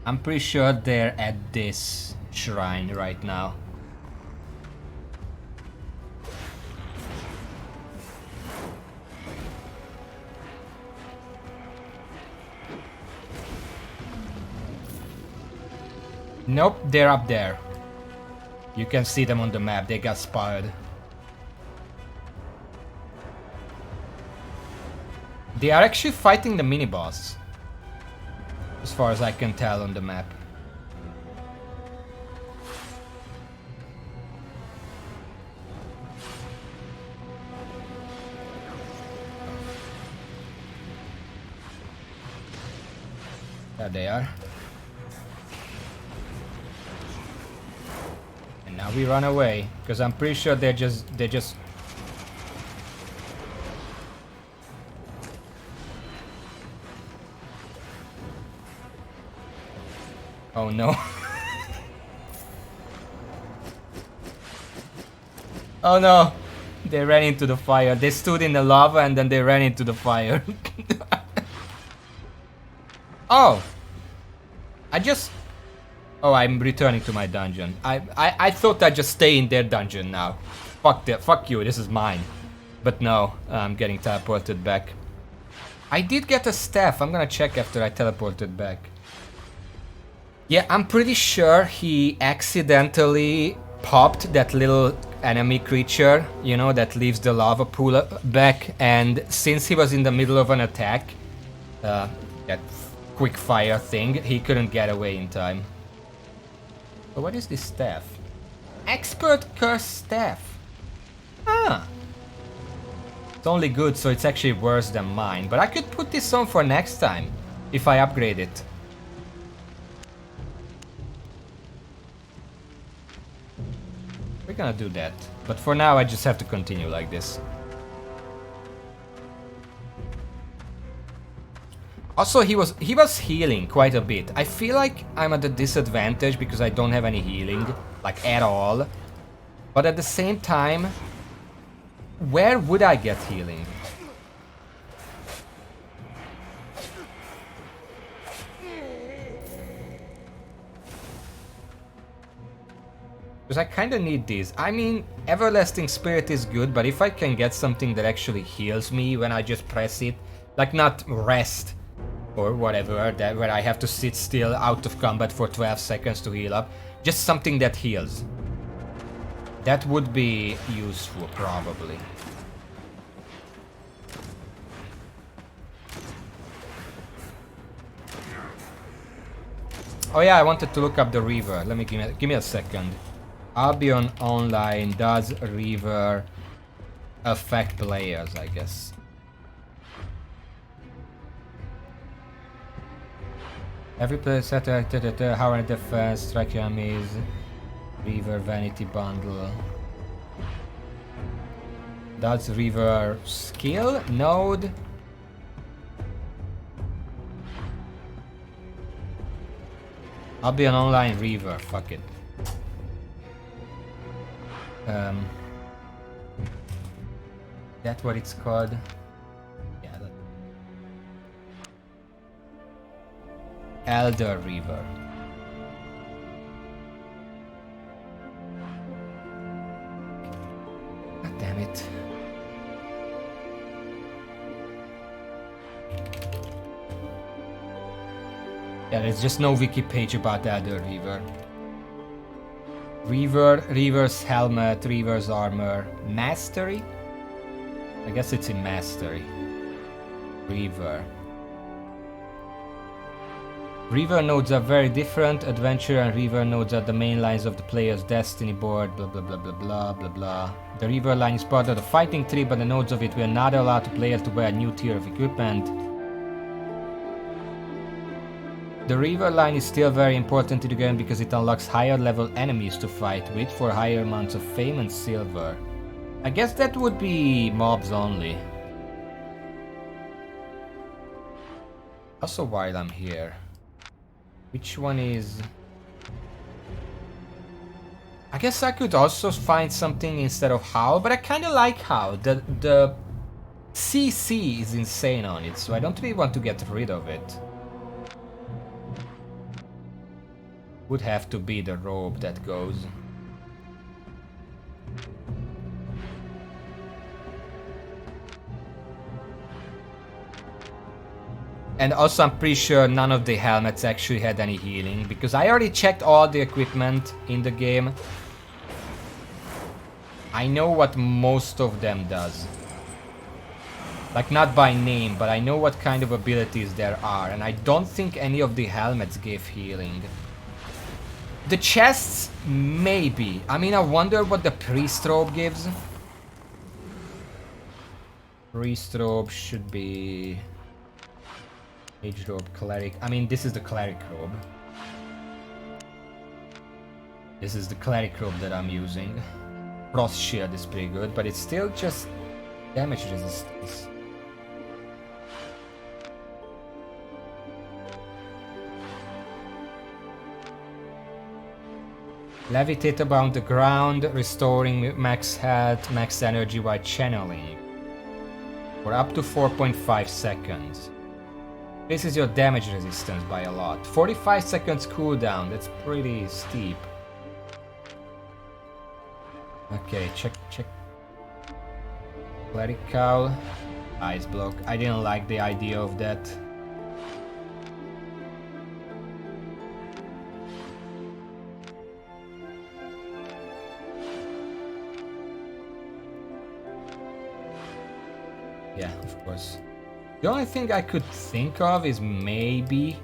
I'm pretty sure they're at this shrine right now. Nope, they're up there. You can see them on the map, they got spotted. They are actually fighting the mini-boss. As far as I can tell on the map. There they are. Now we run away, because I'm pretty sure they're just... Oh no. Oh no. They ran into the fire. They stood in the lava and then they ran into the fire. Oh! I just... Oh, I'm returning to my dungeon. I thought I'd just stay in their dungeon now. Fuck you, this is mine. But no, I'm getting teleported back. I did get a staff, I'm gonna check after I teleported back. Yeah, I'm pretty sure he accidentally popped that little enemy creature, you know, that leaves the lava pool back, and since he was in the middle of an attack, that quick fire thing, he couldn't get away in time. But what is this staff? Expert curse staff. Ah. It's only good, so it's actually worse than mine, but I could put this on for next time, if I upgrade it. We're gonna do that, but for now I just have to continue like this. Also, he was healing quite a bit. I feel like I'm at a disadvantage because I don't have any healing, like at all. But at the same time, where would I get healing? Because I kind of need these. I mean, Everlasting Spirit is good, but if I can get something that actually heals me when I just press it, like not rest or whatever, that where I have to sit still out of combat for 12 seconds to heal up, just something that heals. That would be useful, probably. Oh yeah, I wanted to look up the Reaver. Let me give me a second. Albion Online, does Reaver affect players, I guess. Every player set how in defense, strike enemies, Reaver Vanity Bundle. Does Reaver skill? Node? Albion Online Reaver, fuck it. That's what it's called. Yeah. Elder Reaver. God damn it. Yeah, there's just no wiki page about Elder Reaver. Reaver's helmet, Reaver's armor, mastery? I guess it's in mastery. Reaver. Reaver nodes are very different. Adventure and Reaver nodes are the main lines of the player's destiny board, blah blah blah blah blah blah blah. The Reaver line is part of the fighting tree, but the nodes of it will not allow the player to buy a new tier of equipment. The Reaver line is still very important to the game because it unlocks higher level enemies to fight with for higher amounts of fame and silver. I guess that would be mobs only. Also, while I'm here, which one is... I guess I could also find something instead of Howl, but I kinda like Howl. The CC is insane on it, so I don't really want to get rid of it. Would have to be the robe that goes. And also I'm pretty sure none of the helmets actually had any healing, because I already checked all the equipment in the game. I know what most of them does. Like, not by name, but I know what kind of abilities there are, and I don't think any of the helmets gave healing. The chests, maybe. I mean, I wonder what the priest robe gives. Priest robe should be... Mage robe, cleric. I mean, this is the cleric robe. This is the cleric robe that I'm using. Frost shield is pretty good, but it's still just damage resistance. Levitate around the ground, restoring max health, max energy while channeling. For up to 4.5 seconds. This is your damage resistance by a lot. 45 seconds cooldown, that's pretty steep. Okay, check. Clerical. Ice block. I didn't like the idea of that. Yeah, of course. The only thing I could think of is maybe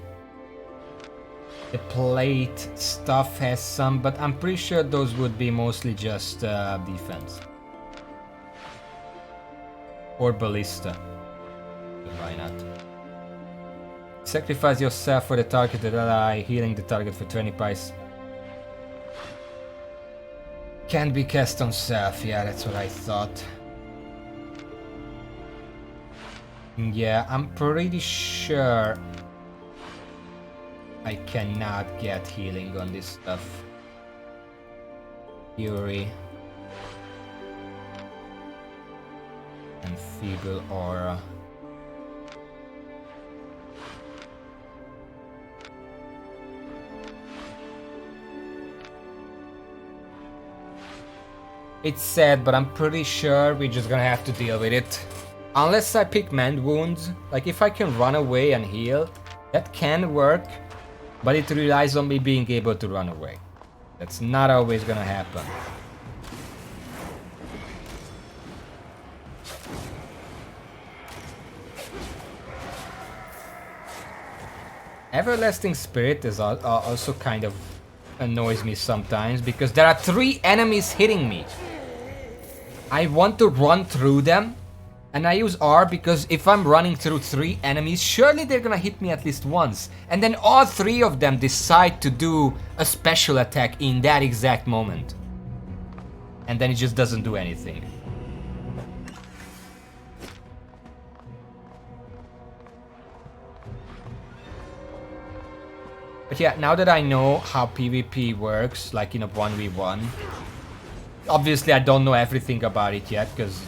the plate stuff has some, but I'm pretty sure those would be mostly just defense. Or ballista. Why not? Sacrifice yourself for the targeted ally, healing the target for 20 pies. Can be cast on self, yeah, that's what I thought. Yeah, I'm pretty sure I cannot get healing on this stuff. Fury. And feeble aura. It's sad, but I'm pretty sure we're just gonna have to deal with it. Unless I pick mend wounds, like if I can run away and heal, that can work, but it relies on me being able to run away. That's not always gonna happen. Everlasting Spirit is also kind of annoys me sometimes because there are 3 enemies hitting me. I want to run through them, and I use R because if I'm running through 3 enemies, surely they're gonna hit me at least once. And then all 3 of them decide to do a special attack in that exact moment. And then it just doesn't do anything. But yeah, now that I know how PvP works, like in a 1v1, obviously I don't know everything about it yet, because,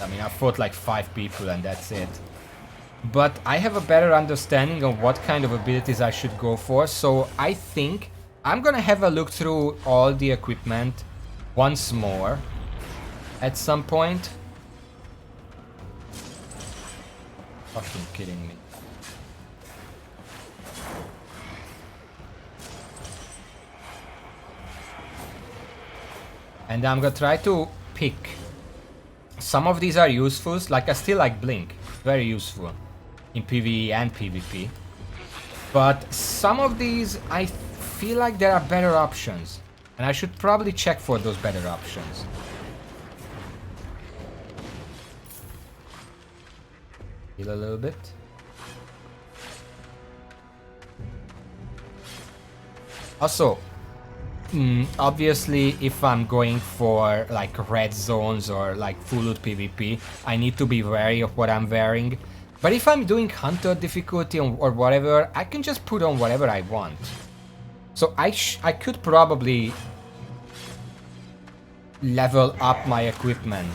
I mean, I fought like 5 people and that's it. But I have a better understanding of what kind of abilities I should go for, so I think I'm gonna have a look through all the equipment once more at some point. Fucking kidding me. And I'm gonna try to pick. Some of these are useful, like I still like Blink, very useful in PvE and PvP. But some of these I feel like there are better options, and I should probably check for those better options. Heal a little bit. Also, obviously, if I'm going for like red zones or like full loot PvP, I need to be wary of what I'm wearing. But if I'm doing hunter difficulty or whatever, I can just put on whatever I want. So I could probably level up my equipment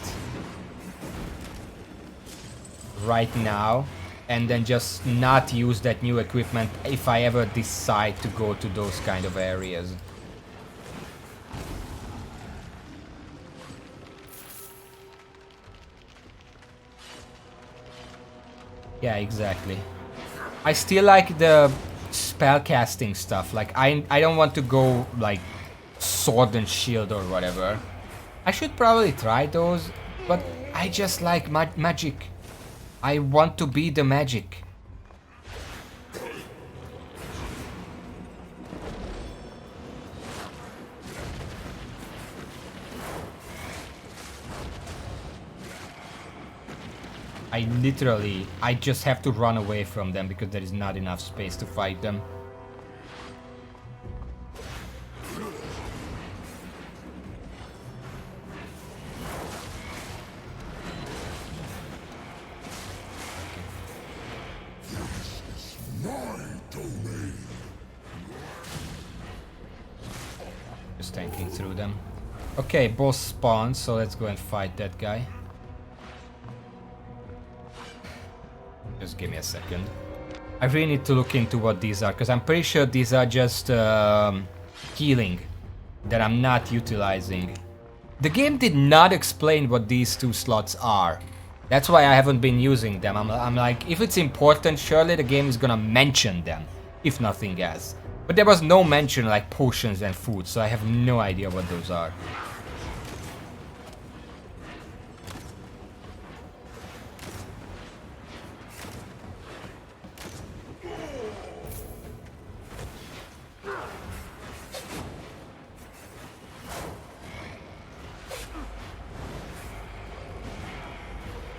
right now and then just not use that new equipment if I ever decide to go to those kind of areas. Yeah, exactly. I still like the spellcasting stuff. Like, I don't want to go, like, sword and shield or whatever. I should probably try those, but I just like magic. I want to be the magic. I just have to run away from them because there is not enough space to fight them. Just tanking through them. Okay, boss spawns, so let's go and fight that guy. Just give me a second. I really need to look into what these are, because I'm pretty sure these are just healing that I'm not utilizing. The game did not explain what these 2 slots are. That's why I haven't been using them. I'm like, if it's important, surely the game is gonna mention them, if nothing else. But there was no mention like potions and food, so I have no idea what those are.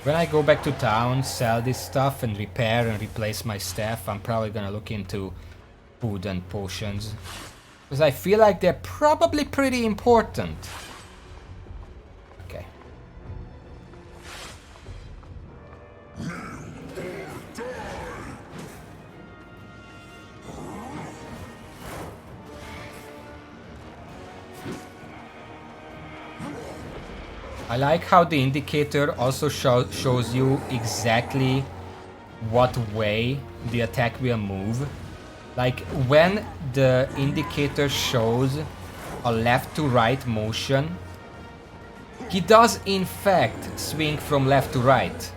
When I go back to town, sell this stuff and repair and replace my staff, I'm probably gonna look into food and potions. Because I feel like they're probably pretty important. Okay. I like how the indicator also shows you exactly what way the attack will move. Like when the indicator shows a left to right motion, he does in fact swing from left to right.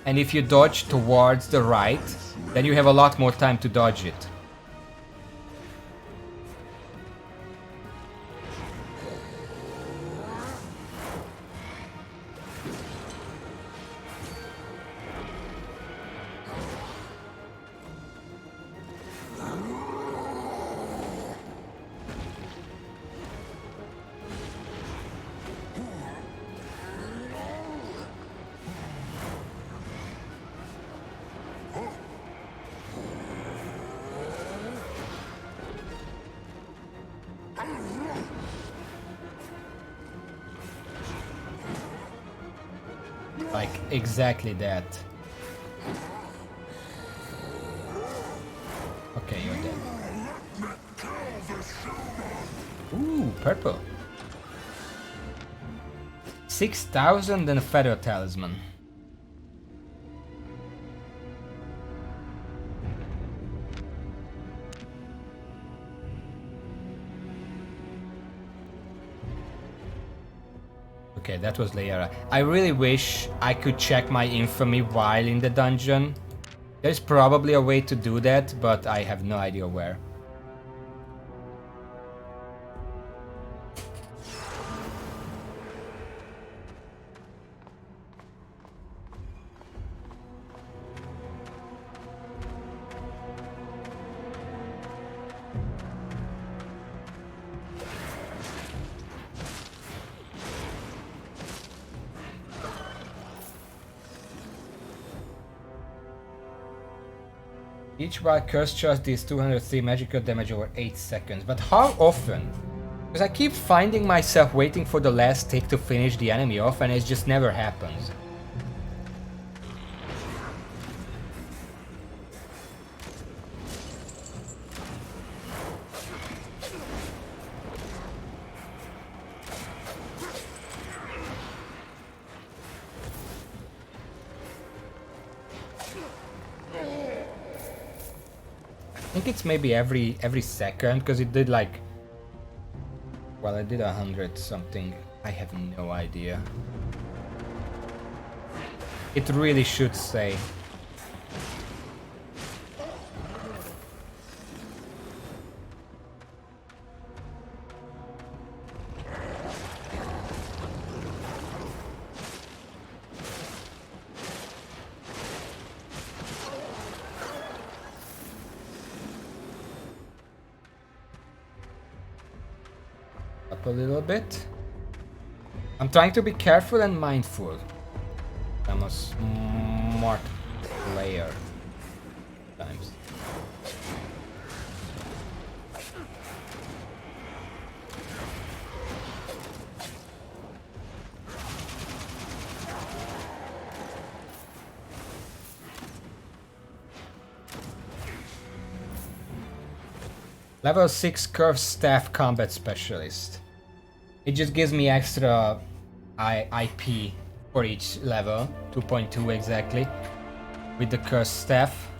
And if you dodge towards the right, then you have a lot more time to dodge it. Like, exactly that. Okay, you're dead. Ooh, purple. 6,000 and a feather talisman. Okay, that was Leera. I really wish I could check my infamy while in the dungeon. There's probably a way to do that, but I have no idea where. Each wild curse charge deals 203 magical damage over 8 seconds. But how often? Because I keep finding myself waiting for the last tick to finish the enemy off and it just never happens. I think it's maybe every second, because it did like, well, I did 100 something. I have no idea. It really should say. Up a little bit. I'm trying to be careful and mindful. I'm a smart player. Times. Level 6 Curved Staff Combat Specialist. It just gives me extra IP for each level, 2.2 exactly, with the Cursed Staff.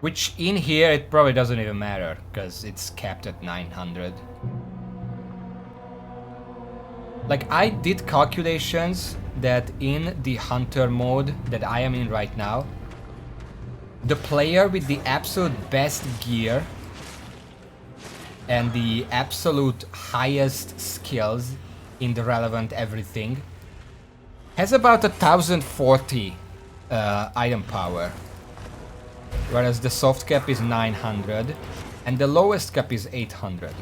Which in here it probably doesn't even matter, because it's capped at 900. Like, I did calculations that in the hunter mode that I am in right now, the player with the absolute best gear and the absolute highest skills in the relevant everything has about 1040 item power. Whereas the soft cap is 900 and the lowest cap is 800.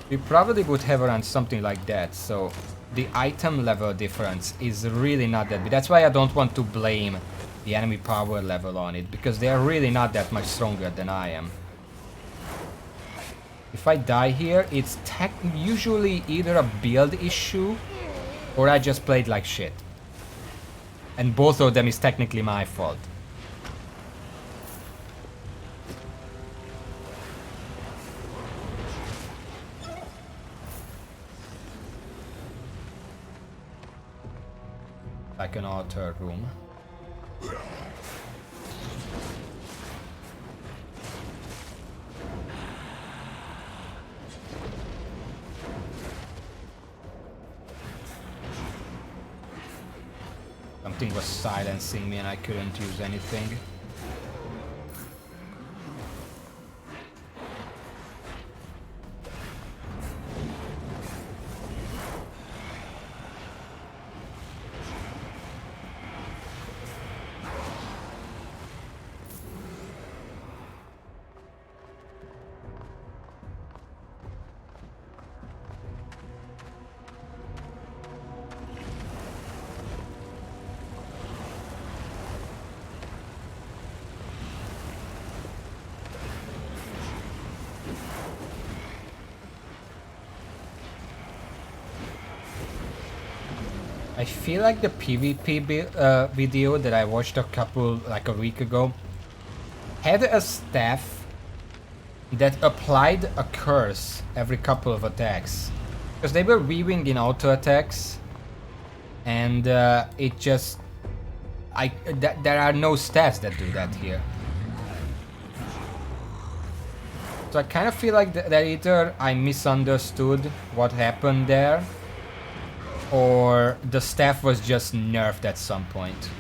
We probably would have around something like that, so the item level difference is really not that big. That's why I don't want to blame the enemy power level on it, because they are really not that much stronger than I am. If I die here, it's usually either a build issue or I just played like shit. And both of them is technically my fault. Like an altar room. Something was silencing me and I couldn't use anything. I feel like the PvP video that I watched a week ago had a staff that applied a curse every couple of attacks. Because they were weaving in auto attacks and it just... there are no staffs that do that here. So I kind of feel like that either I misunderstood what happened there, or the staff was just nerfed at some point.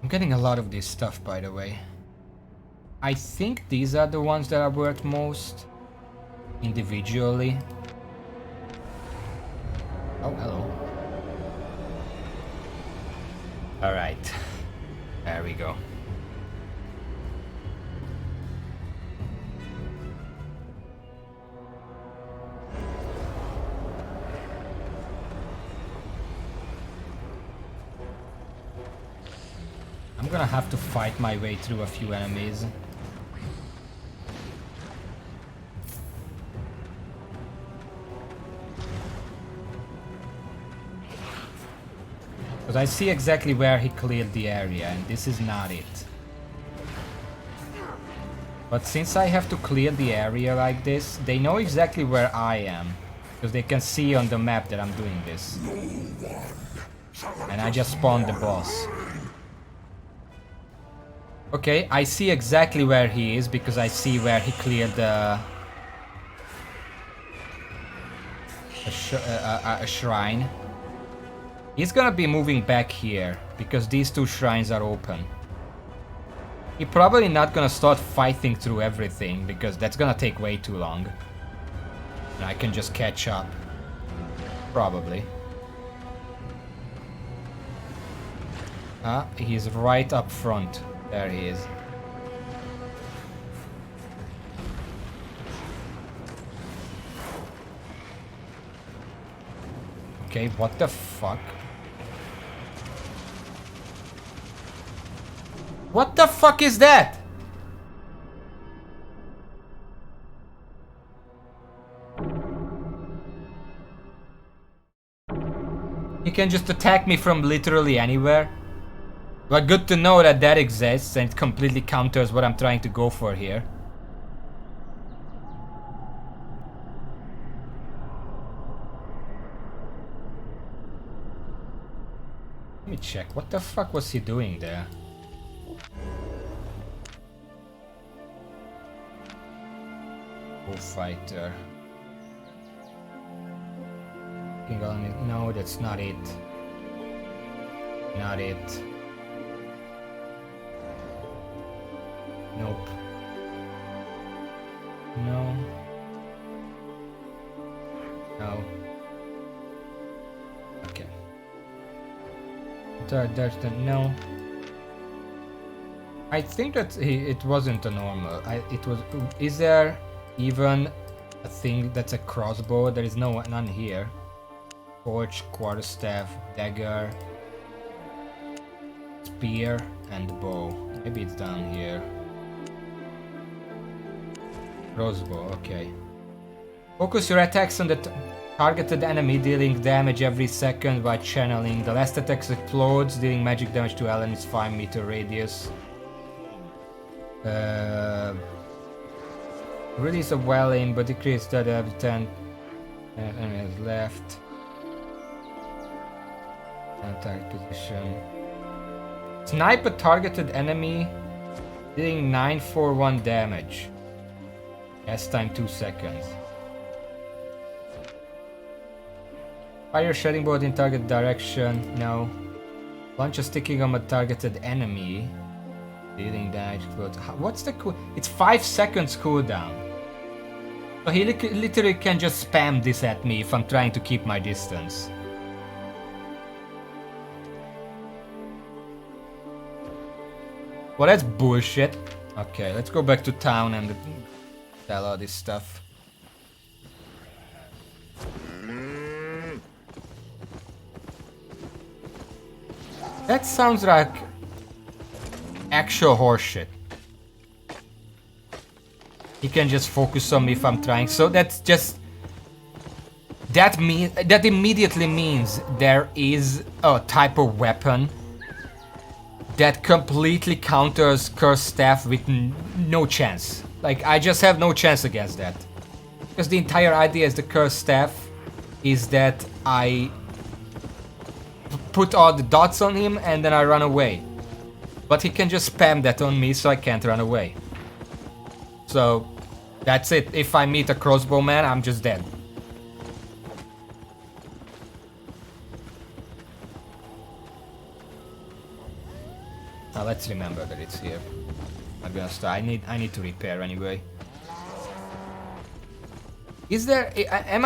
Getting a lot of this stuff, by the way. I think these are the ones that are worth most individually. Oh, hello. All right, there we go. I'm gonna have to fight my way through a few enemies. Because I see exactly where he cleared the area, and this is not it. But since I have to clear the area like this, they know exactly where I am. Because they can see on the map that I'm doing this. And I just spawned the boss. Okay, I see exactly where he is because I see where he cleared a shrine. He's gonna be moving back here because these two shrines are open. He's probably not gonna start fighting through everything because that's gonna take way too long. And I can just catch up. Probably. Ah, he's right up front. There he is. Okay, what the fuck? What the fuck is that? You can just attack me from literally anywhere. But good to know that that exists and it completely counters what I'm trying to go for here. Let me check. What the fuck was he doing there? Bullfighter. No, that's not it. Not it. Nope. No. No. Okay. There's the no. I think that it wasn't a normal. It was. Is there even a thing that's a crossbow? There is none here. Torch, quarterstaff, dagger, spear, and bow. Maybe it's down here. Crossbow, okay. Focus your attacks on the targeted enemy, dealing damage every second by channeling. The last attack explodes, dealing magic damage to enemies 5-meter radius. Release a well aim, but decrease that every 10 enemies left. Attack position. Snipe a targeted enemy, dealing 941 damage. Cast time 2 seconds. Fire shedding bolt in target direction. No. Launch a sticky bomb at targeted enemy, dealing damage. What's the cool? It's 5 seconds cooldown. So he literally can just spam this at me if I'm trying to keep my distance. Well, that's bullshit. Okay, let's go back to town and sell all this stuff. That sounds like actual horseshit. He can just focus on me if I'm trying. So that's just... That immediately means there is a type of weapon that completely counters Cursed Staff with no chance. Like, I just have no chance against that. Because the entire idea is the Cursed Staff is that I put all the dots on him and then I run away. But he can just spam that on me, so I can't run away. So, that's it. If I meet a crossbow man, I'm just dead. Now let's remember that it's here. I'm gonna start. I need to repair anyway. Is there? Am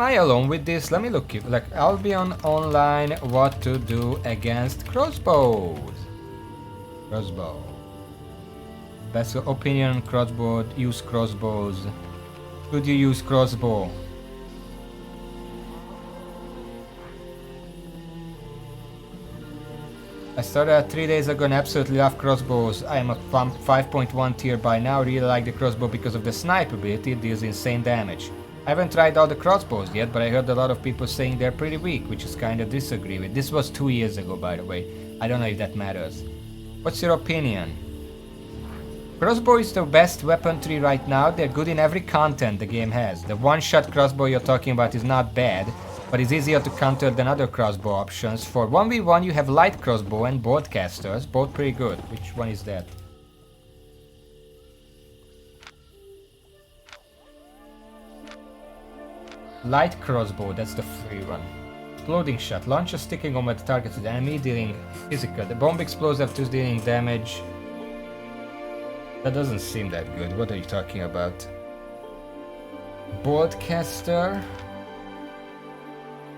I alone with this? Let me look. Like Albion Online, what to do against crossbows? Crossbow. Best opinion crossbow. Use crossbows. Should you use crossbow? I started 3 days ago and absolutely love crossbows. I am a 5.1 tier by now. Really like the crossbow because of the snipe ability. It deals insane damage. I haven't tried all the crossbows yet, but I heard a lot of people saying they're pretty weak, which is kind of disagree with. This was 2 years ago, by the way. I don't know if that matters. What's your opinion? Crossbow is the best weapon tree right now. They're good in every content the game has. The one-shot crossbow you're talking about is not bad, but it's easier to counter than other crossbow options. For 1v1 you have light crossbow and broadcasters, both pretty good. Which one is that? Light crossbow, that's the free one. Exploding shot. Launch a sticking bomb at the targeted enemy, dealing physical. The bomb explodes after dealing damage. That doesn't seem that good. What are you talking about? Broadcaster.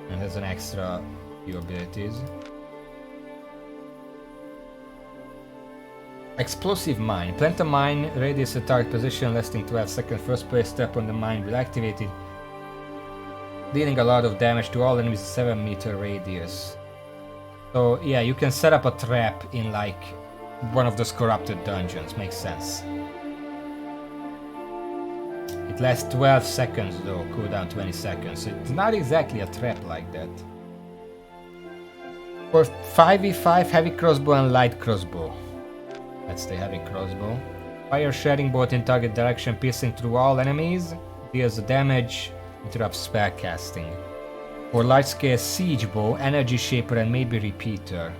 And has an extra few abilities. Explosive mine. Plant a mine, radius a target position lasting 12 seconds. First place step on the mine will activate it. dealing a lot of damage to all enemies 7-meter radius. So yeah, you can set up a trap in like one of those corrupted dungeons, makes sense. It lasts 12 seconds though, cooldown 20 seconds. It's not exactly a trap like that. For 5v5, heavy crossbow and light crossbow. That's the heavy crossbow. Fire shredding bolt in target direction, piercing through all enemies. Deals damage, interrupts spell casting. For large scale siege bow, energy shaper and maybe repeater.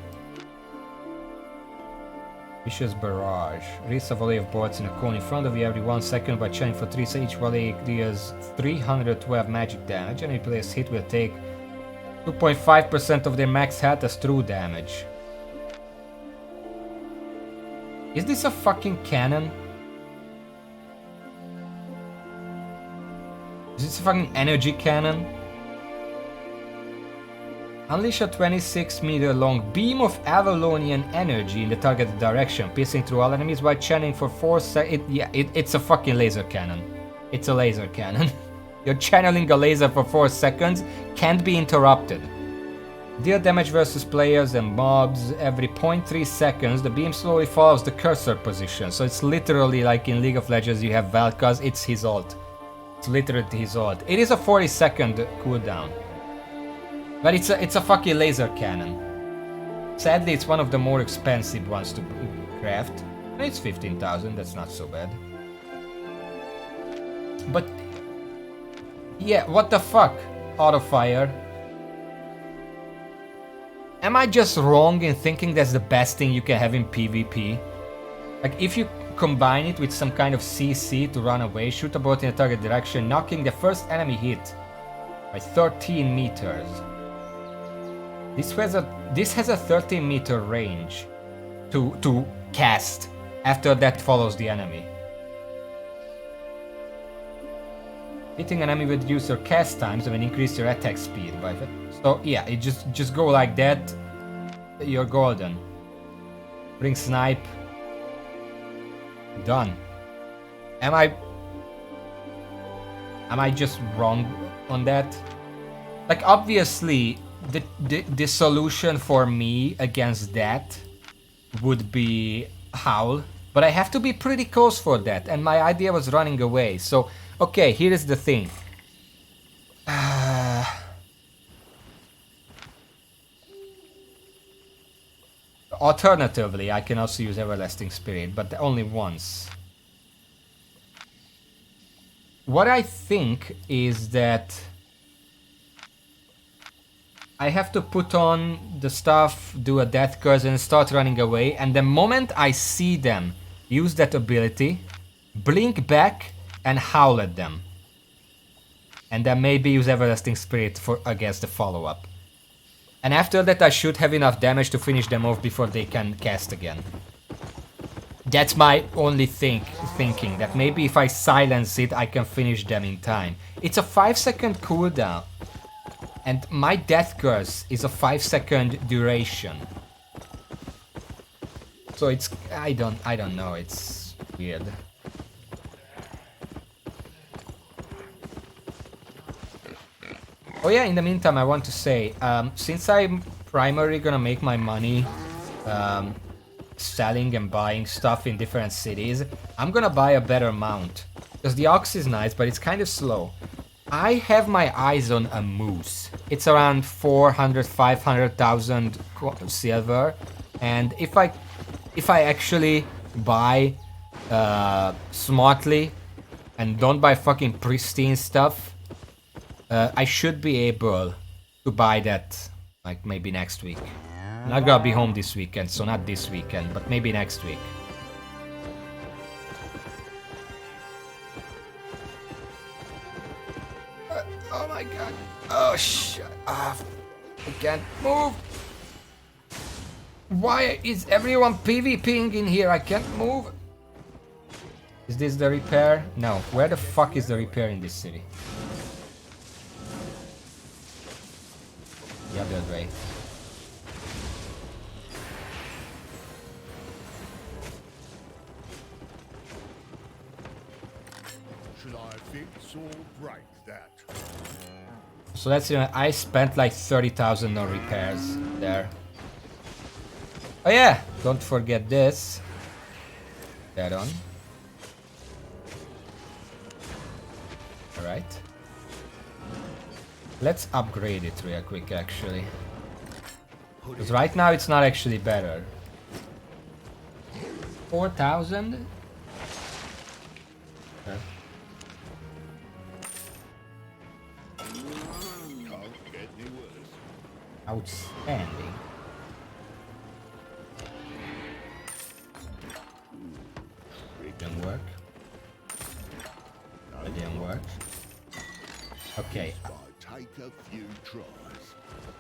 Vicious barrage. Release a volley of bolts in a cone in front of you every 1 second by chanting for 3 seconds. Each volley deals 312 magic damage. Any player's hit will take 2.5% of their max health as true damage. Is this a fucking cannon? Is this a fucking energy cannon? Unleash a 26-meter long beam of Avalonian energy in the targeted direction, piercing through all enemies while chanting for 4 seconds. It's a fucking laser cannon. It's a laser cannon. You're channeling a laser for 4 seconds, can't be interrupted. Deal damage versus players and mobs every 0.3 seconds. The beam slowly follows the cursor position. So it's literally like in League of Legends you have Valkaz, it's his ult. It's literally his ult. It is a 40-second cooldown. But it's a fucking laser cannon. Sadly, it's one of the more expensive ones to craft. It's 15,000, that's not so bad. But yeah, what the fuck? Auto fire. Am I just wrong in thinking that's the best thing you can have in PvP? Like if you combine it with some kind of CC to run away, shoot a bolt in a target direction, knocking the first enemy hit by 13 meters. This has a 13-meter range to cast. After that follows the enemy. Hitting an enemy will reduce your cast times and increase your attack speed by. So yeah, it just go like that. You're golden. Bring snipe. Done. Am I just wrong on that? Like obviously the solution for me against that would be Howl, but I have to be pretty close for that, and my idea was running away. So okay, here is the thing. Alternatively, I can also use Everlasting Spirit, but only once. What I think is that I have to put on the stuff, do a death curse and start running away, and the moment I see them use that ability, blink back and howl at them. And then maybe use Everlasting Spirit for against the follow-up. And after that I should have enough damage to finish them off before they can cast again. That's my only thinking, that maybe if I silence it I can finish them in time. It's a 5-second cooldown. And my death curse is a 5-second duration. So it's I don't know, it's weird. Oh yeah, in the meantime I want to say, since I'm primarily gonna make my money selling and buying stuff in different cities, I'm gonna buy a better mount. Because the ox is nice, but it's kind of slow. I have my eyes on a moose. It's around 500,000 silver, and if I actually buy smartly and don't buy fucking pristine stuff, I should be able to buy that like maybe next week. I'm not gonna be home this weekend, so not this weekend, but maybe next week. Oh my god. Oh shit. I can't move. Why is everyone PvPing in here? I can't move. Is this the repair? No. Where the fuck is the repair in this city? The other way. Should I fix or break that? So let's see, I spent like 30,000 on repairs there. Oh yeah, don't forget this. That on. Alright. Let's upgrade it real quick actually. Because right now it's not actually better. 4,000? Okay. Outstanding. Didn't work. It didn't work. Okay.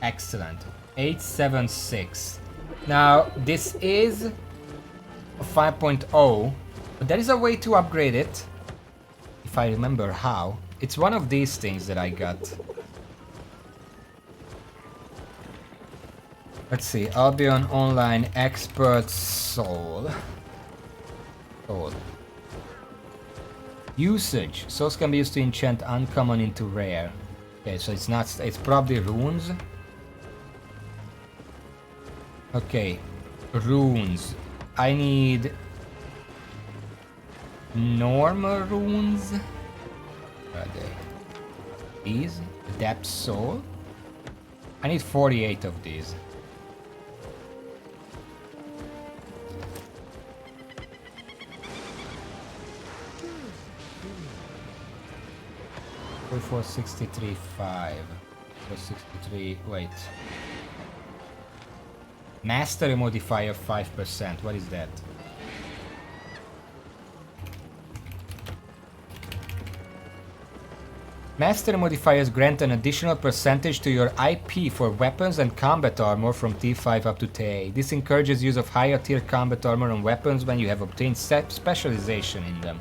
Excellent. 876. Now this is a 5.0, but there is a way to upgrade it. If I remember how. It's one of these things that I got. Let's see, Albion Online Expert Soul. Soul. Usage. Souls can be used to enchant uncommon into rare. Okay, so it's not, it's probably runes. Okay, runes. I need normal runes. Where are they? These? Depth Soul? I need 48 of these. For 63.5. For 63. Wait. Mastery modifier 5%. What is that? Mastery modifiers grant an additional percentage to your IP for weapons and combat armor from T5 up to T8. This encourages use of higher tier combat armor and weapons when you have obtained specialization in them.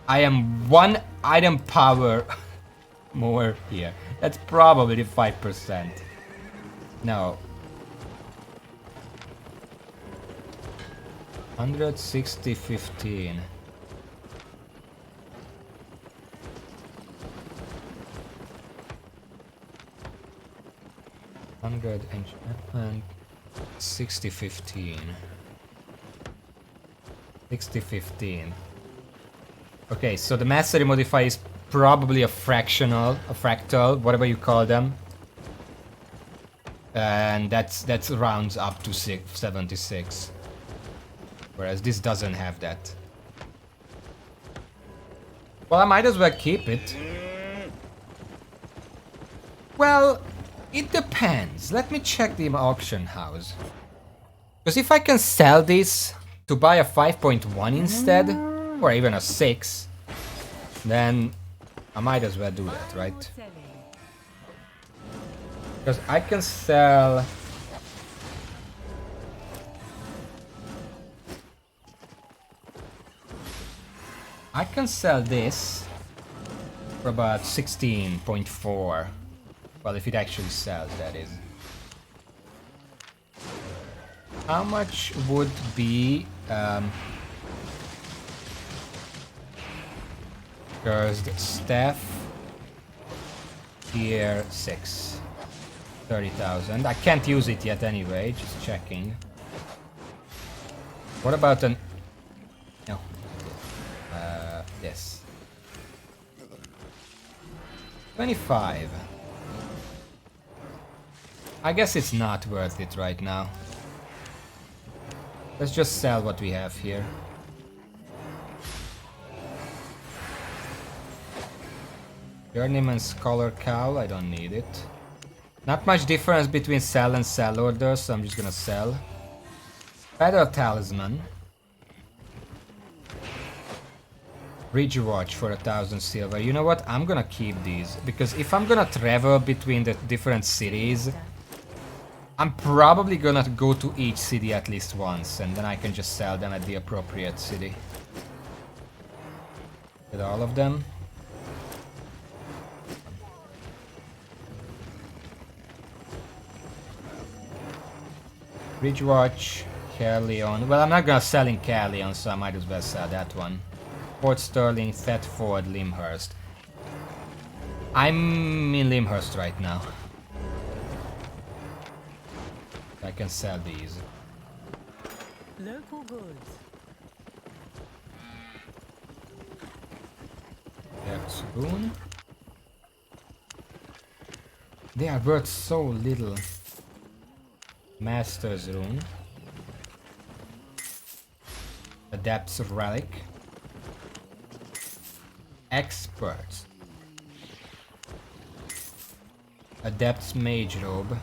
I am 1 item power more here. That's probably 5%. No. 160, 15. Enchantment 60, 15. 60, 15. Okay, so the mastery modifier is probably a fractal, whatever you call them. And that's rounds up to 76. Whereas this doesn't have that. Well, I might as well keep it. Well, it depends. Let me check the auction house. Because if I can sell this to buy a 5.1 instead, or even a 6, then I might as well do that, right? Because I can sell... I can sell this for about 16.4. Well, if it actually sells, that is. How much would be... Cursed Staff Tier 6. 30,000. I can't use it yet anyway, just checking. What about an... No. This. 25. I guess it's not worth it right now. Let's just sell what we have here. Journeyman Scholar Cowl, I don't need it. Not much difference between sell and sell orders, so I'm just gonna sell. Feather Talisman. Ridge Watch for 1,000 silver. You know what? I'm gonna keep these, because if I'm gonna travel between the different cities, I'm probably gonna go to each city at least once, and then I can just sell them at the appropriate city. With all of them. Ridgewatch, Caerleon. Well, I'm not gonna sell in Caerleon, so I might as well sell that one. Port Sterling, Thetford, Limhurst. I'm in Limhurst right now. I can sell these. Local goods. Depths rune. They are worth so little. Master's rune. Adept's relic. Experts. Adept's mage robe.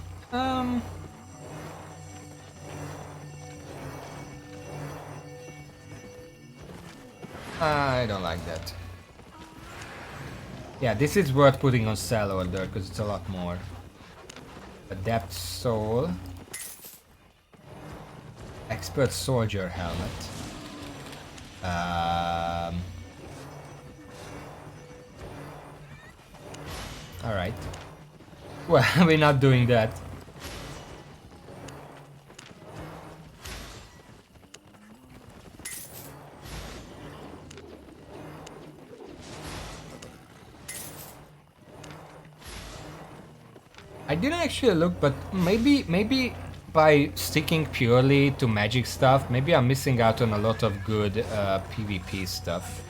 I don't like that. Yeah, this is worth putting on sell order because it's a lot more. Adept soul. Expert soldier helmet. Alright. Well, we're not doing that. I didn't actually look, but maybe by sticking purely to magic stuff, maybe I'm missing out on a lot of good PvP stuff.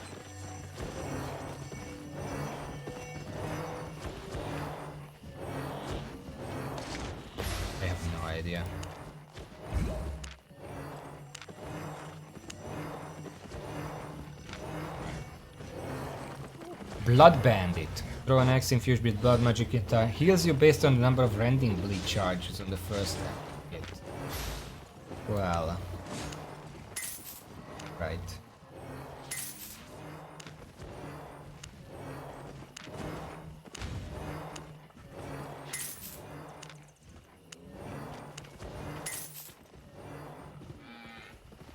I have no idea. Blood Bandit. Throw an axe infused with blood magic guitar. Heals you based on the number of rending bleed charges on the first hit. Well. Right.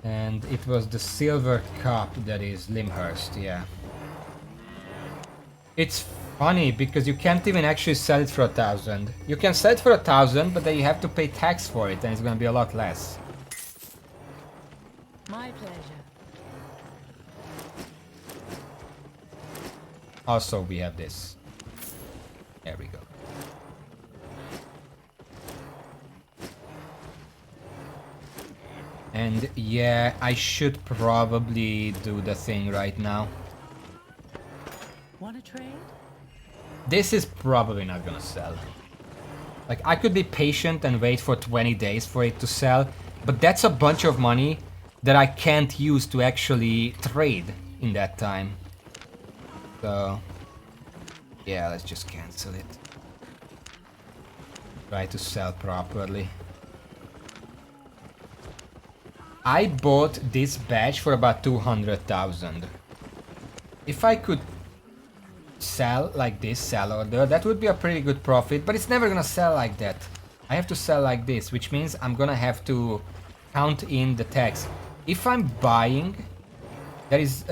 And it was the silver cup that is Limhurst, yeah. It's funny because you can't even actually sell it for 1,000. You can sell it for 1,000, but then you have to pay tax for it, and it's gonna be a lot less. My pleasure. Also, we have this. There we go. And yeah, I should probably do the thing right now. Want to trade? This is probably not gonna sell. Like, I could be patient and wait for 20 days for it to sell, but that's a bunch of money that I can't use to actually trade in that time. So, yeah, let's just cancel it. Try to sell properly. I bought this badge for about 200,000. If I could sell like this, sell order, that would be a pretty good profit, but it's never gonna sell like that. I have to sell like this, which means I'm gonna have to count in the tax. If I'm buying, there is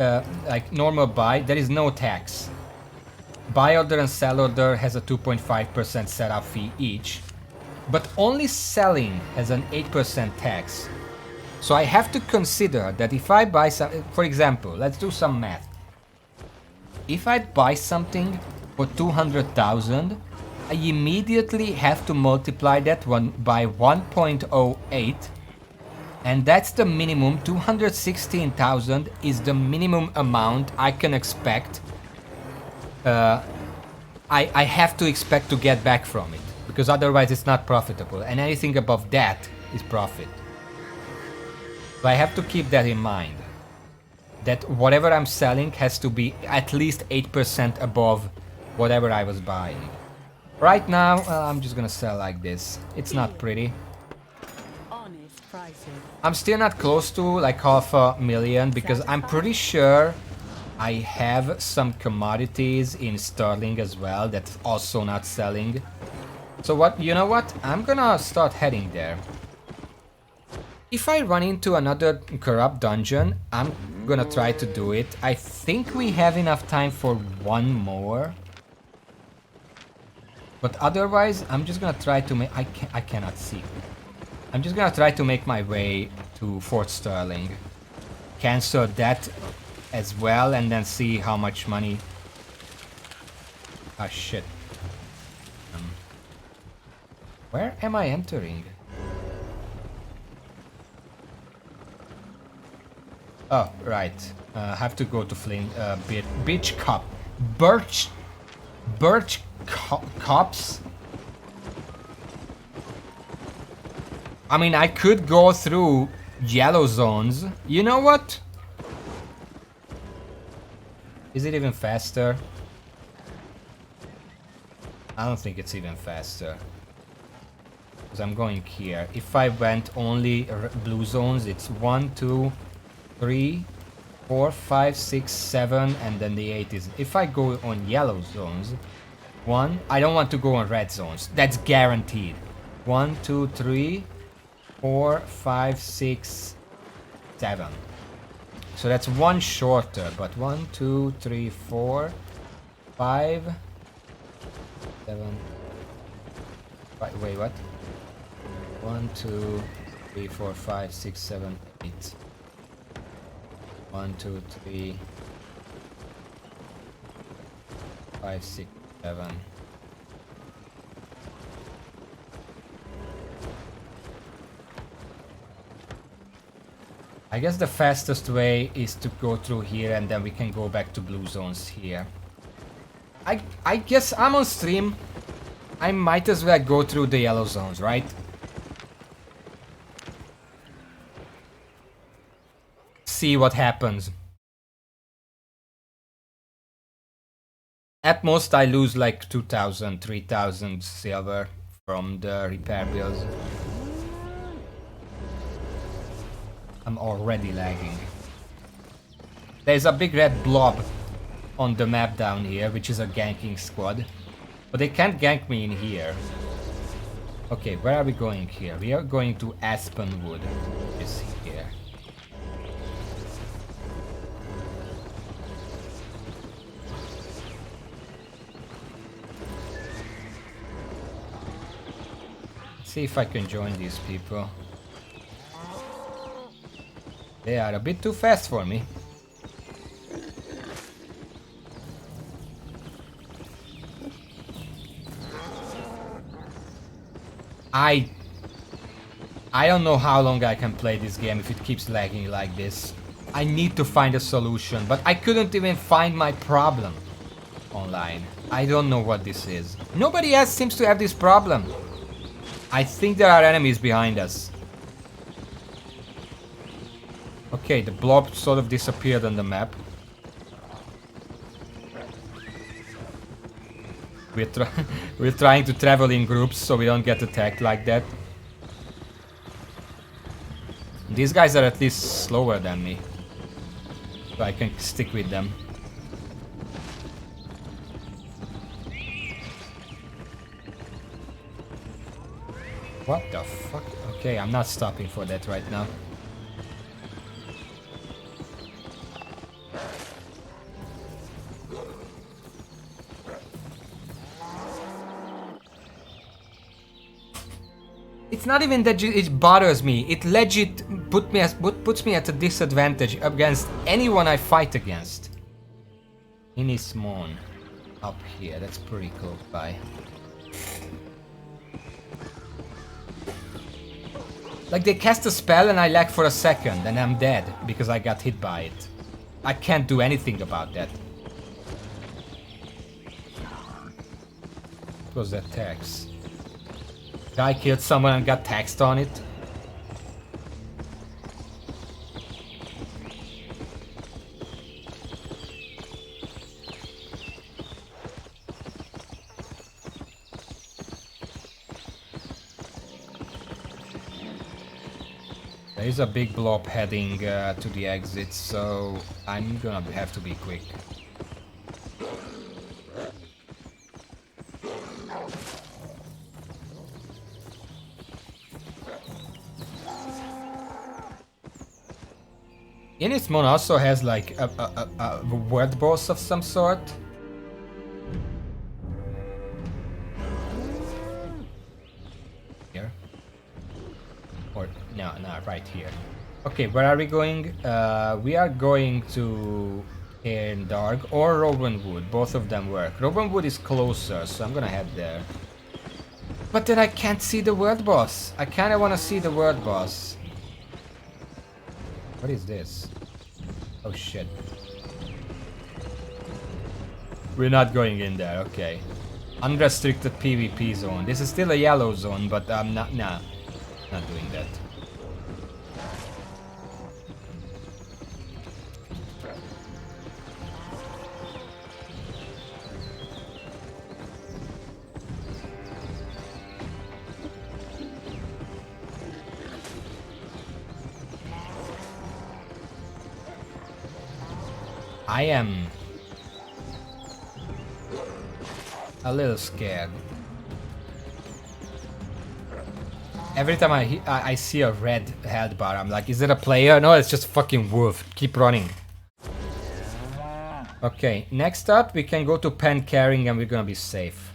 like normal buy, there is no tax. Buy order and sell order has a 2.5% setup fee each, but only selling has an 8% tax. So I have to consider that if I buy some, for example, let's do some math. If I buy something for 200,000, I immediately have to multiply that one by 1.08, and that's the minimum. 216,000 is the minimum amount I can expect. I have to expect to get back from it, because otherwise it's not profitable, and anything above that is profit. So I have to keep that in mind. That whatever I'm selling has to be at least 8% above whatever I was buying. Right now, I'm just gonna sell like this. It's not pretty. Honest prices. I'm still not close to like 500,000 because I'm pretty sure I have some commodities in sterling as well that's also not selling. So what, you know what? I'm gonna start heading there. If I run into another corrupt dungeon, I'm gonna try to do it. I think we have enough time for one more. But otherwise, I'm just gonna try to make... I cannot see. I'm just gonna try to make my way to Fort Sterling. Cancel that as well, and then see how much money Ah, shit. Where am I entering? Oh, right. Have to go to Beach Cup. Birch Cups? I mean, I could go through yellow zones. You know what? Is it even faster? I don't think it's even faster. Because I'm going here. If I went only blue zones, it's 1, 2, 3, 4, 5, 6, 7, and then the 8 is... If I go on yellow zones... 1... I don't want to go on red zones. That's guaranteed. 1, 2, 3, 4, 5, 6, 7. So that's one shorter, but 1, 2, 3, 4, 5, 7... Wait, what? 1, 2, 3, 4, 5, 6, 7, 8. 1, 2, 3, 5, 6, 7. I guess the fastest way is to go through here and then we can go back to blue zones here. I guess I'm on stream. I might as well go through the yellow zones, right? See what happens. At most I lose like 2,000, 3,000 silver from the repair bills. I'm already lagging. There's a big red blob on the map down here, which is a ganking squad. But they can't gank me in here. Okay, where are we going here? We are going to Aspenwood, which is here. See if I can join these people. They are a bit too fast for me. I don't know how long I can play this game if it keeps lagging like this. I need to find a solution, but I couldn't even find my problem online. I don't know what this is. Nobody else seems to have this problem. I think there are enemies behind us. Okay, the blob sort of disappeared on the map. We're trying to travel in groups so we don't get attacked like that. These guys are at least slower than me, so I can stick with them. What the fuck? Okay, I'm not stopping for that right now. It's not even that it bothers me. It legit puts me at a disadvantage against anyone I fight against. Inismon. Up here, that's pretty close by. Like they cast a spell and I lag for a second and I'm dead because I got hit by it. I can't do anything about that. What was that tax? Guy killed someone and got taxed on it. There is a big blob heading to the exit, so I'm gonna have to be quick. Inismon also has like a word boss of some sort. Here. Or no, right here. Okay, where are we going? We are going to in dark, or Robinwood. Both of them work. Robinwood is closer, so I'm gonna head there. But then I can't see the world boss. I kinda wanna see the world boss. What is this? Oh shit. We're not going in there, okay. Unrestricted PvP zone. This is still a yellow zone, but I'm not doing that. I am a little scared. Every time I see a red health bar, I'm like, is it a player? No, it's just fucking wolf. Keep running. Okay, next up we can go to pen carrying and we're gonna be safe.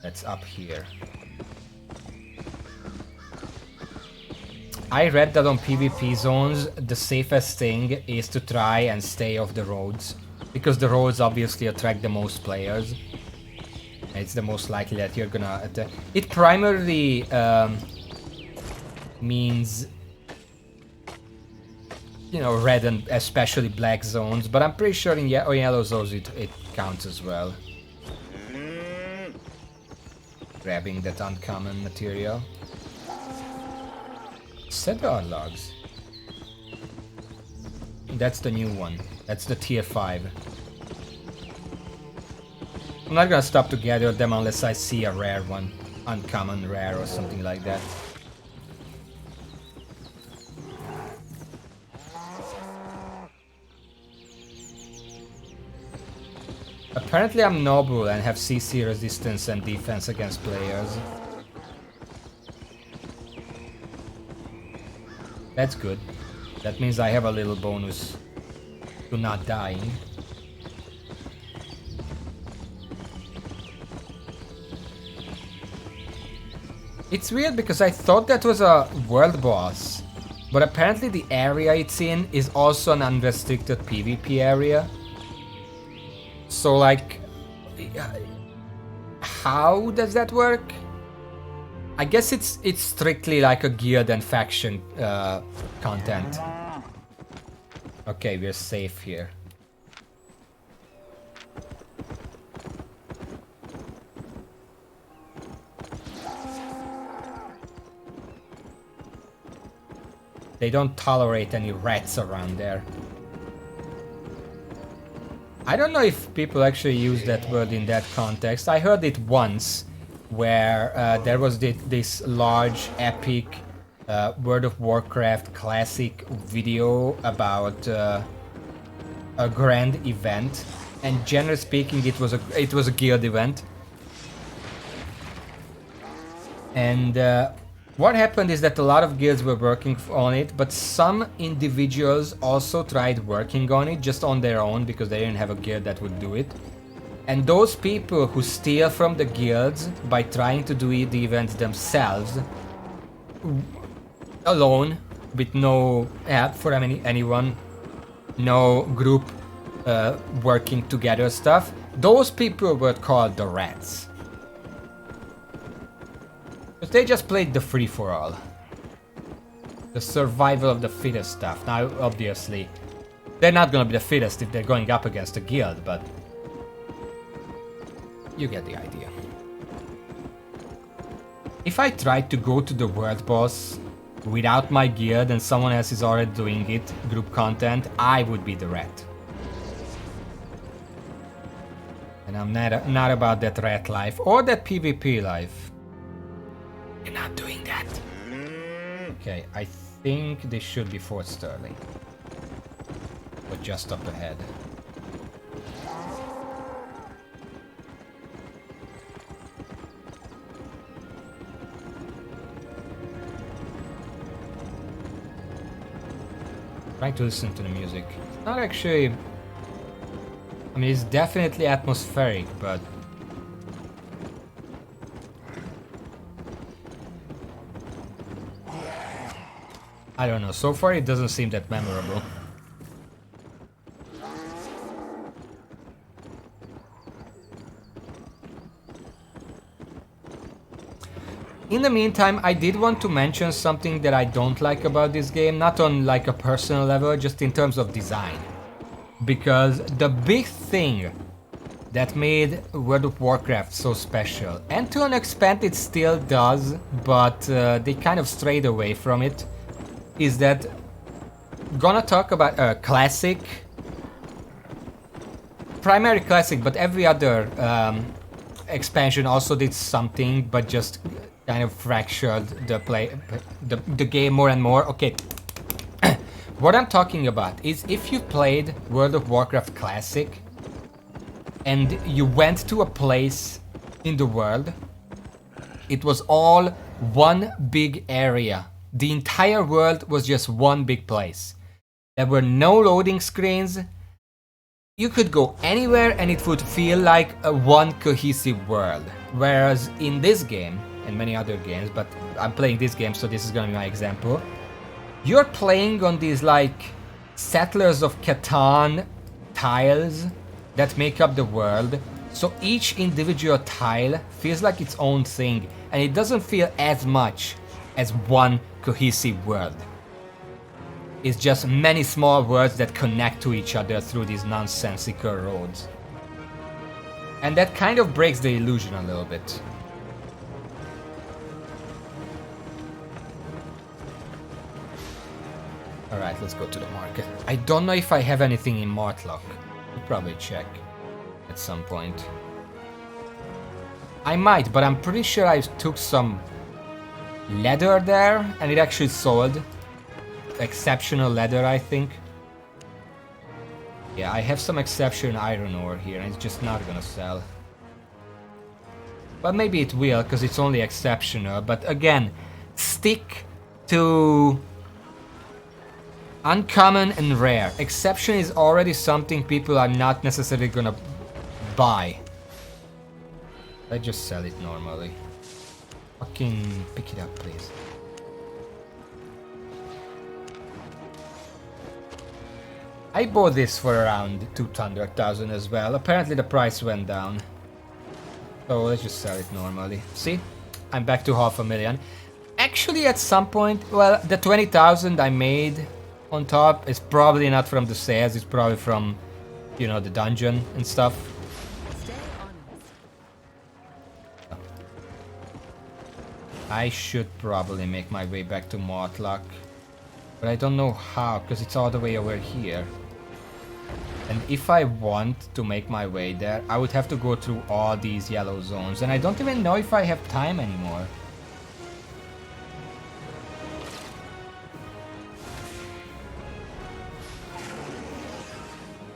That's up here. I read that on PvP zones, the safest thing is to try and stay off the roads. Because the roads obviously attract the most players. It's the most likely that you're gonna attack. It primarily means, you know, red and especially black zones, but I'm pretty sure in yellow zones it counts as well. Grabbing that uncommon material. Cedar logs. That's the new one. That's the tier 5. I'm not gonna stop to gather them unless I see a rare one. Uncommon, rare, or something like that. Apparently I'm noble and have CC resistance and defense against players. That's good. That means I have a little bonus to not dying. It's weird because I thought that was a world boss, but apparently the area it's in is also an unrestricted PvP area. So like, how does that work? I guess it's strictly like a guild and faction content. Okay, we're safe here. They don't tolerate any rats around there. I don't know if people actually use that word in that context. I heard it once, where there was this large, epic World of Warcraft classic video about a grand event, and generally speaking, it was a guild event. And what happened is that a lot of guilds were working on it, but some individuals also tried working on it just on their own because they didn't have a guild that would do it. And those people who steal from the guilds by trying to do the events themselves, alone, with no help for anyone, no group working together stuff, those people were called the rats. But they just played the free-for-all. The survival of the fittest stuff. Now, obviously, they're not gonna be the fittest if they're going up against a guild, but you get the idea. If I tried to go to the world boss without my guild and someone else is already doing it, group content, I would be the rat. And I'm not about that rat life or that PvP life. You're not doing that. Okay, I think this should be Fort Sterling. But just up ahead. Trying to listen to the music. It's not actually... I mean, it's definitely atmospheric, but... I don't know, so far it doesn't seem that memorable. In the meantime, I did want to mention something that I don't like about this game, not on like a personal level, just in terms of design. Because the big thing that made World of Warcraft so special, and to an extent it still does, but they kind of strayed away from it, is that gonna talk about a classic, primary classic, but every other expansion also did something, but just kind of fractured the game more and more. Okay, what I'm talking about is if you played World of Warcraft Classic and you went to a place in the world, it was all one big area. The entire world was just one big place. There were no loading screens. You could go anywhere and it would feel like a one cohesive world. Whereas in this game, and many other games, but I'm playing this game, so this is gonna be my example. You're playing on these like Settlers of Catan tiles that make up the world, so each individual tile feels like its own thing, and it doesn't feel as much as one cohesive world. It's just many small worlds that connect to each other through these nonsensical roads. And that kind of breaks the illusion a little bit. Alright, let's go to the market. I don't know if I have anything in Mortlock. I'll probably check at some point. I might, but I'm pretty sure I took some leather there and it actually sold. Exceptional leather, I think. Yeah, I have some exceptional iron ore here and it's just not gonna sell. But maybe it will, because it's only exceptional. But again, stick to uncommon and rare. Exception is already something people are not necessarily gonna buy. Let's just sell it normally. Fucking pick it up, please. I bought this for around 200,000 as well. Apparently the price went down. So let's just sell it normally. See? I'm back to 500,000. Actually at some point, well, the 20,000 I made on top is probably not from the sales, it's probably from, you know, the dungeon and stuff. Stay honest. I should probably make my way back to Mortlock. But I don't know how, because it's all the way over here. And if I want to make my way there, I would have to go through all these yellow zones. And I don't even know if I have time anymore.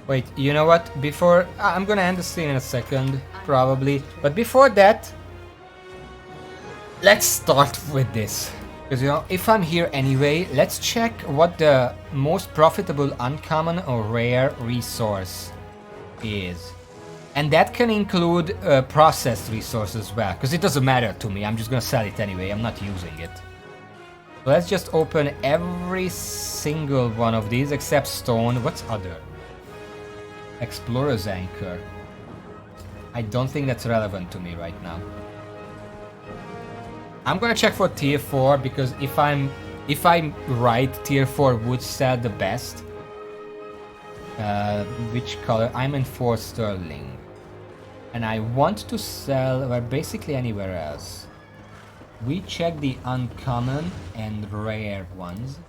Wait, you know what? Before... I'm gonna end the stream in a second, probably. But before that... let's start with this. Because, you know, if I'm here anyway, let's check what the most profitable uncommon or rare resource is. And that can include processed resources as well. Because it doesn't matter to me, I'm just gonna sell it anyway, I'm not using it. So let's just open every single one of these except stone. What's other? Explorer's Anchor. I don't think that's relevant to me right now. I'm gonna check for tier 4 because if I'm right, tier 4 would sell the best. Which color? I'm in 4 sterling. And I want to sell, well, basically anywhere else. We check the uncommon and rare ones.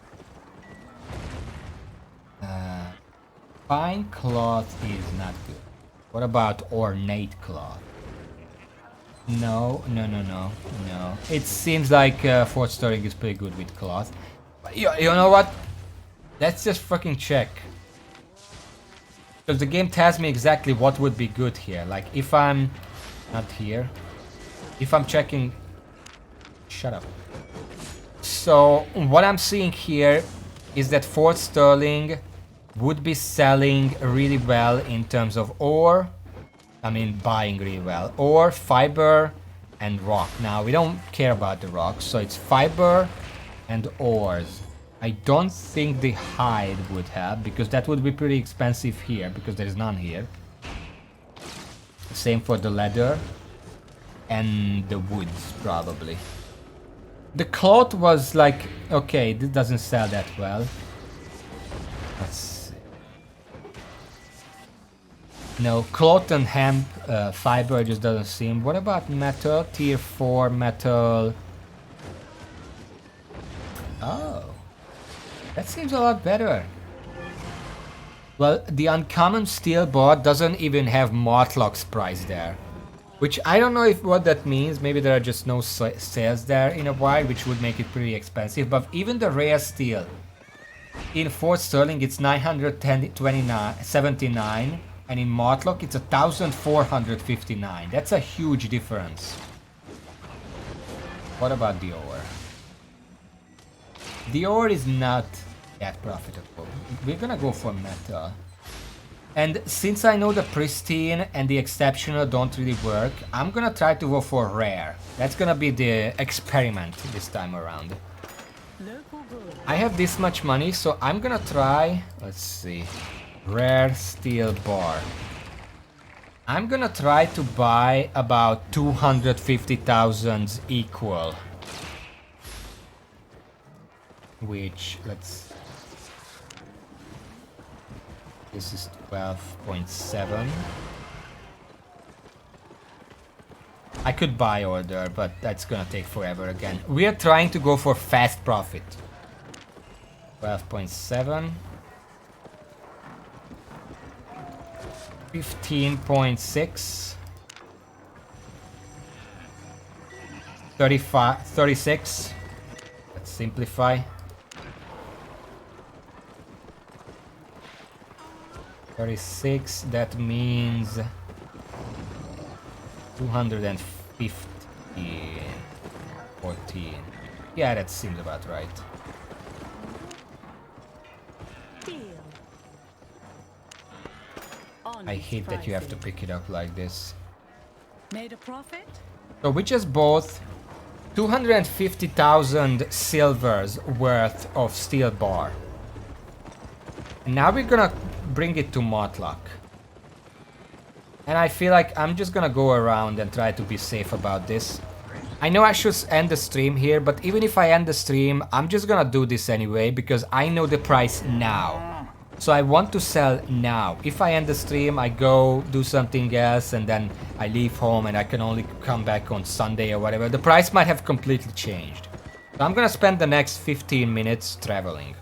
Fine cloth is not good. What about ornate cloth? No. It seems like 4th sterling is pretty good with cloth. But you know what? Let's just fucking check. Because the game tells me exactly what would be good here. Like if I'm not here, if I'm checking... Shut up. So what I'm seeing here is that 4th sterling would be selling really well in terms of ore. I mean buying really well. Ore, fiber and rock. Now we don't care about the rocks, so it's fiber and ores. I don't think the hide would have, because that would be pretty expensive here, because there's none here. Same for the leather and the woods, probably. The cloth was like, okay, this doesn't sell that well. Let's see. No, cloth and hemp fiber just doesn't seem. What about metal? Tier 4 metal. Oh, that seems a lot better. Well, the uncommon steel board doesn't even have Mortlock's price there. Which I don't know if what that means. Maybe there are just no sales there in a while, which would make it pretty expensive. But even the rare steel in Fort Sterling, it's 979, and in Mortlock, it's 1,459. That's a huge difference. What about the ore? The ore is not that profitable. We're gonna go for metal. And since I know the pristine and the exceptional don't really work, I'm gonna try to go for rare. That's gonna be the experiment this time around. Local goods. I have this much money, so I'm gonna try, let's see, rare steel bar. I'm gonna try to buy about 250,000 equal. Which, let's... This is 12.7. I could buy order, but that's gonna take forever again. We are trying to go for fast profit. 12.7. 15.6. 35, 36. Let's simplify. 36, that means 250, 14. Yeah, that seems about right. Deal. I hate that you have to pick it up like this. Made a profit? So we just bought 250,000 silvers worth of steel bar. And now we're gonna bring it to Mortlock. And I feel like I'm just gonna go around and try to be safe about this. I know I should end the stream here, but even if I end the stream, I'm just gonna do this anyway because I know the price now. So I want to sell now. If I end the stream, I go do something else and then I leave home and I can only come back on Sunday or whatever. The price might have completely changed. So I'm gonna spend the next 15 minutes traveling.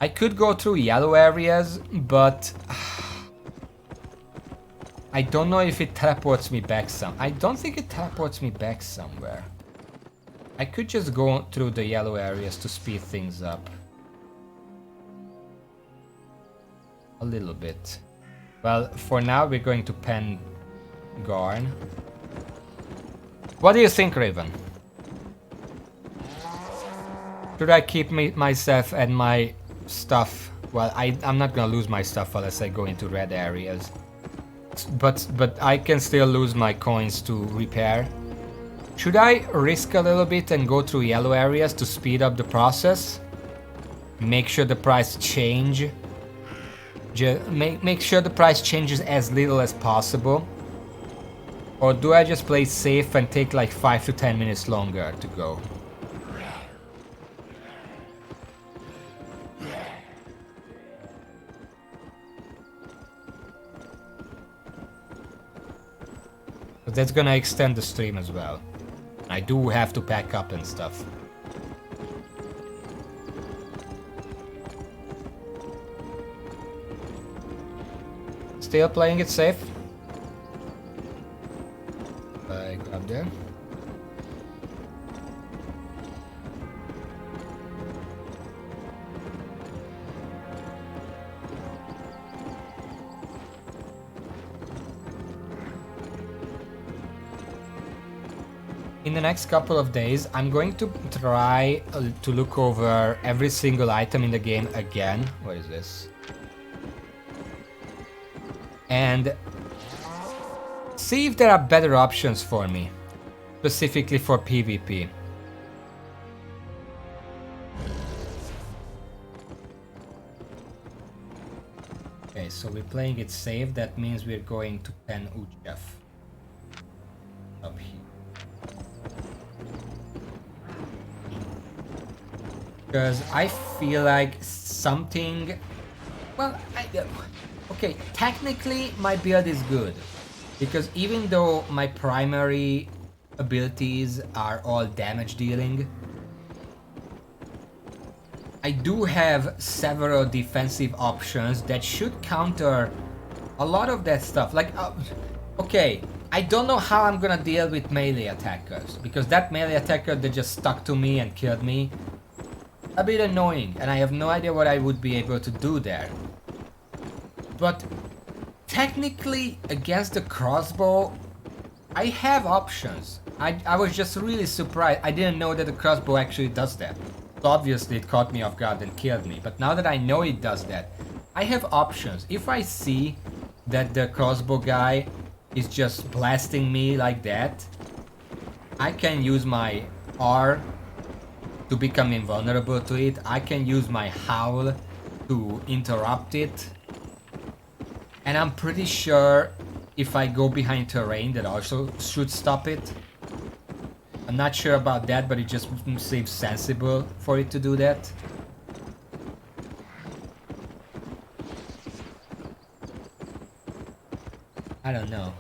I could go through yellow areas, but I don't know if it teleports me back I don't think it teleports me back somewhere. I could just go through the yellow areas to speed things up. A little bit. Well, for now we're going to pen Garn. What do you think, Raven? Should I keep myself and my stuff? Well, I'm not gonna lose my stuff unless I go into red areas. But I can still lose my coins to repair. Should I risk a little bit and go through yellow areas to speed up the process? Make sure the price change. Make sure the price changes as little as possible. Or do I just play safe and take like 5 to 10 minutes longer to go? But that's gonna extend the stream as well. I do have to pack up and stuff. Still playing it safe. I grab there. In the next couple of days, I'm going to try to look over every single item in the game again. What is this? And see if there are better options for me, specifically for PvP. Okay, so we're playing it safe. That means we're going to pen Uchef up here. Because I feel like something... Well, okay, technically my build is good. Because even though my primary abilities are all damage dealing, I do have several defensive options that should counter a lot of that stuff. Like, okay, I don't know how I'm gonna deal with melee attackers, because that melee attacker that just stuck to me and killed me, a bit annoying, and I have no idea what I would be able to do there. But technically, against the crossbow, I have options. I was just really surprised. I didn't know that the crossbow actually does that. So obviously it caught me off guard and killed me. But now that I know it does that, I have options. If I see that the crossbow guy is just blasting me like that, I can use my R to become invulnerable to it. I can use my howl to interrupt it. And I'm pretty sure if I go behind terrain, that also should stop it. I'm not sure about that, but it just seems sensible for it to do that. I don't know.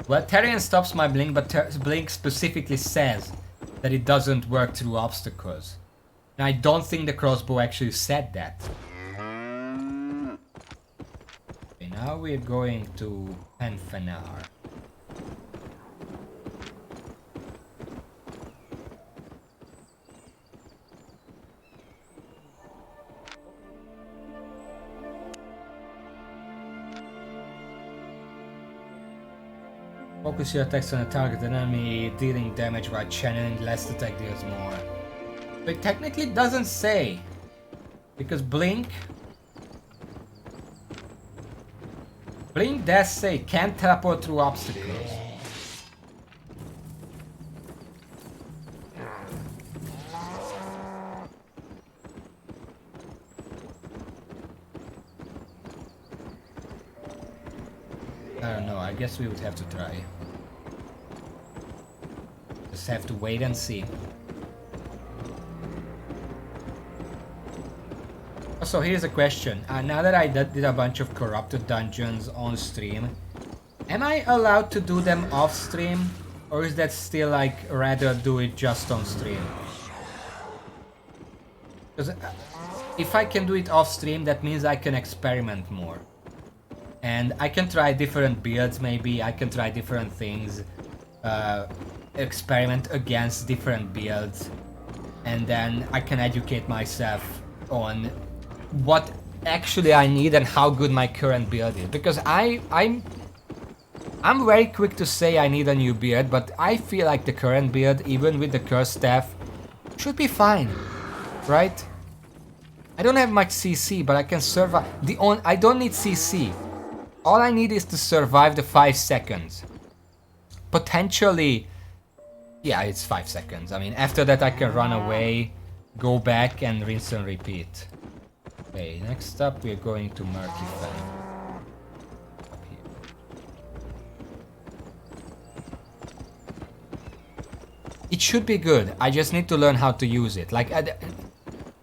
Well, Therian stops my blink, but blink specifically says that it doesn't work through obstacles. And I don't think the crossbow actually said that. Okay, now we're going to Penfenar. Focus your attacks on a target enemy, dealing damage while channeling less attack deals more. But it technically doesn't say, because Blink does say can't teleport through obstacles. I don't know, I guess we would have to try. Just have to wait and see. So here's a question. Now that I did a bunch of corrupted dungeons on stream, am I allowed to do them off stream? Or is that still like rather do it just on stream? Because if I can do it off stream, that means I can experiment more. And I can try different builds maybe, I can try different things. Experiment against different builds. And then I can educate myself on what actually I need and how good my current build is. Because I'm very quick to say I need a new build, but I feel like the current build, even with the curse staff, should be fine, right? I don't have much CC, but I can survive. I don't need CC. All I need is to survive the 5 seconds. Potentially, yeah, it's 5 seconds. I mean, after that I can run away, go back and rinse and repeat. Okay, next up we're going to Murky Fen. Up here. It should be good, I just need to learn how to use it. Like,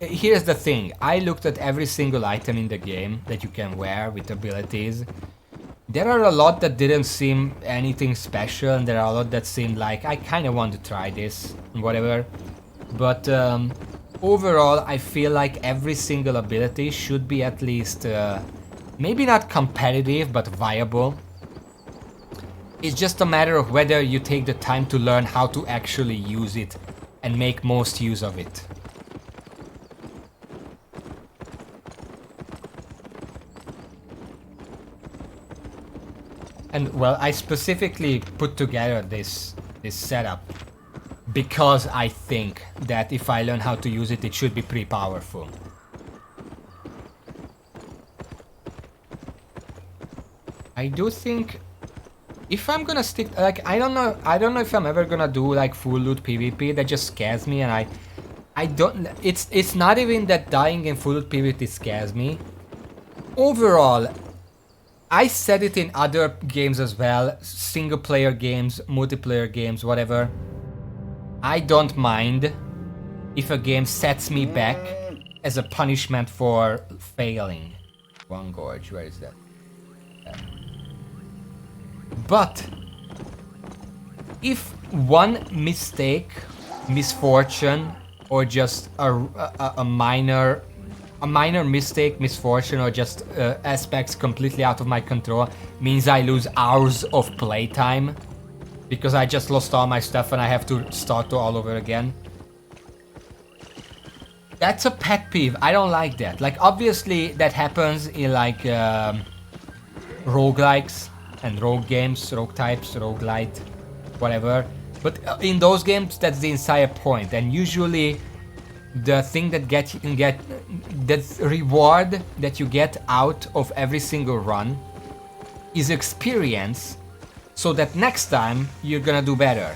here's the thing, I looked at every single item in the game that you can wear with abilities. There are a lot that didn't seem anything special, and there are a lot that seemed like, I kinda want to try this, and whatever. But, overall, I feel like every single ability should be at least, maybe not competitive, but viable. It's just a matter of whether you take the time to learn how to actually use it and make most use of it. And well, I specifically put together this setup because I think that if I learn how to use it, it should be pretty powerful. I do think if I'm gonna stick, like, I don't know if I'm ever gonna do like full loot PvP. That just scares me, and I don't. It's not even that dying in full loot PvP scares me. Overall, I said it in other games as well, single player games, multiplayer games, whatever. I don't mind if a game sets me back as a punishment for failing. One gorge, where is that? But if one mistake, misfortune, or just a minor mistake, misfortune, or just aspects completely out of my control means I lose hours of playtime because I just lost all my stuff and I have to start all over again. That's a pet peeve. I don't like that. Like, obviously that happens in like roguelikes and rogue games, rogue types, roguelite, whatever. But in those games, that's the entire point. And usually the thing that that reward that you get out of every single run is experience, so that next time you're gonna do better.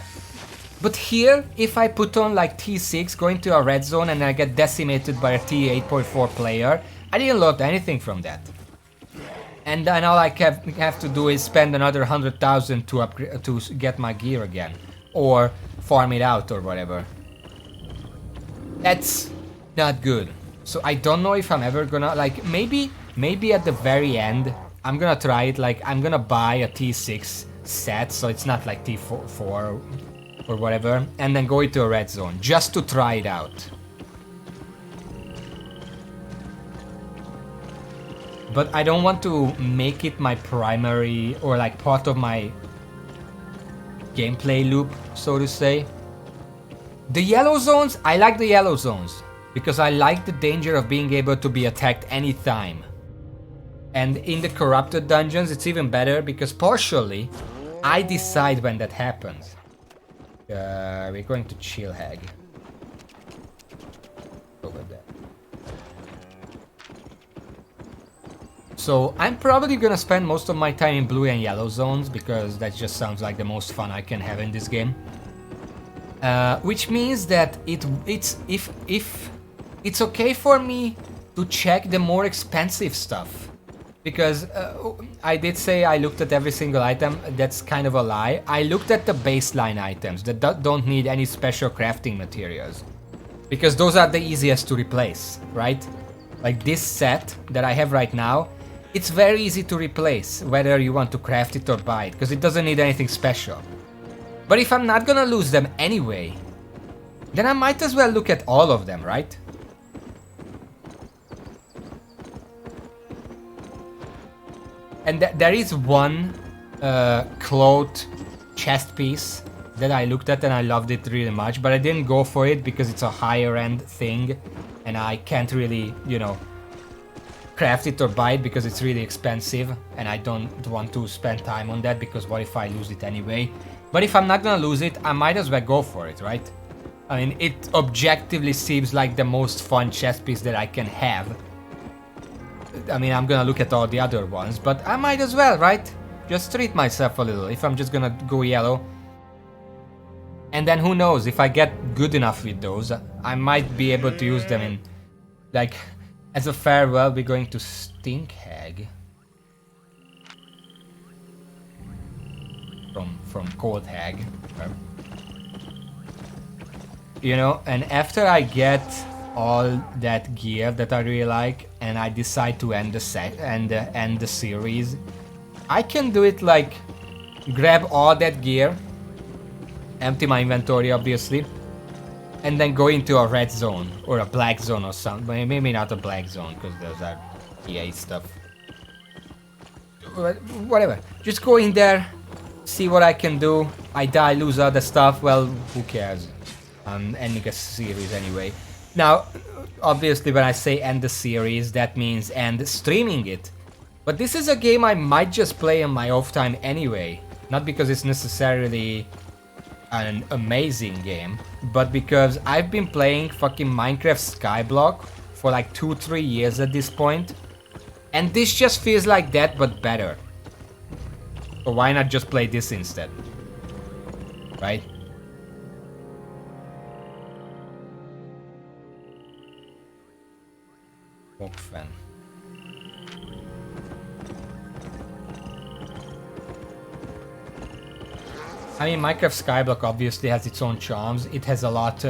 But here, if I put on like T6, go into a red zone and I get decimated by a T8.4 player, I didn't learn anything from that. And then all I have to do is spend another 100,000 to upgrade, to get my gear again, or farm it out or whatever. That's not good. So I don't know if I'm ever gonna, like, maybe at the very end I'm gonna try it. Like, I'm gonna buy a T6 set, so it's not like T4 or whatever, and then go into a red zone just to try it out. But I don't want to make it my primary or like part of my gameplay loop, so to say. The yellow zones, I like the yellow zones because I like the danger of being able to be attacked anytime. And in the corrupted dungeons, it's even better because partially I decide when that happens. We're going to Chill Hag. Over there. So I'm probably gonna spend most of my time in blue and yellow zones because that just sounds like the most fun I can have in this game. Which means that it's okay for me to check the more expensive stuff. Because I did say I looked at every single item. That's kind of a lie. I looked at the baseline items that don't need any special crafting materials. Because those are the easiest to replace, right? Like this set that I have right now, it's very easy to replace, whether you want to craft it or buy it, because it doesn't need anything special. But if I'm not gonna lose them anyway, then I might as well look at all of them, right? And there is one cloth chest piece that I looked at and I loved it really much, but I didn't go for it because it's a higher end thing and I can't really, you know, craft it or buy it because it's really expensive and I don't want to spend time on that because what if I lose it anyway? But if I'm not gonna lose it, I might as well go for it, right? I mean, it objectively seems like the most fun chest piece that I can have. I mean, I'm gonna look at all the other ones, but I might as well, right? Just treat myself a little if I'm just gonna go yellow. And then who knows, if I get good enough with those, I might be able to use them in, like, as a farewell, we're going to Stink Hag. From Cold Hag. You know, and after I get all that gear that I really like, and I decide to end the series, I can do it like grab all that gear, empty my inventory obviously, and then go into a red zone or a black zone or something. Maybe not a black zone because those are EA stuff. Whatever. Just go in there, see what I can do. I die, lose other stuff. Well, who cares? I'm ending a series anyway. Now, obviously when I say end the series, that means end streaming it. But this is a game I might just play in my off time anyway. Not because it's necessarily an amazing game, but because I've been playing fucking Minecraft Skyblock for like 2-3 years at this point. And this just feels like that, but better. So why not just play this instead? Right? Fan. I mean, Minecraft Skyblock obviously has its own charms. It has a lot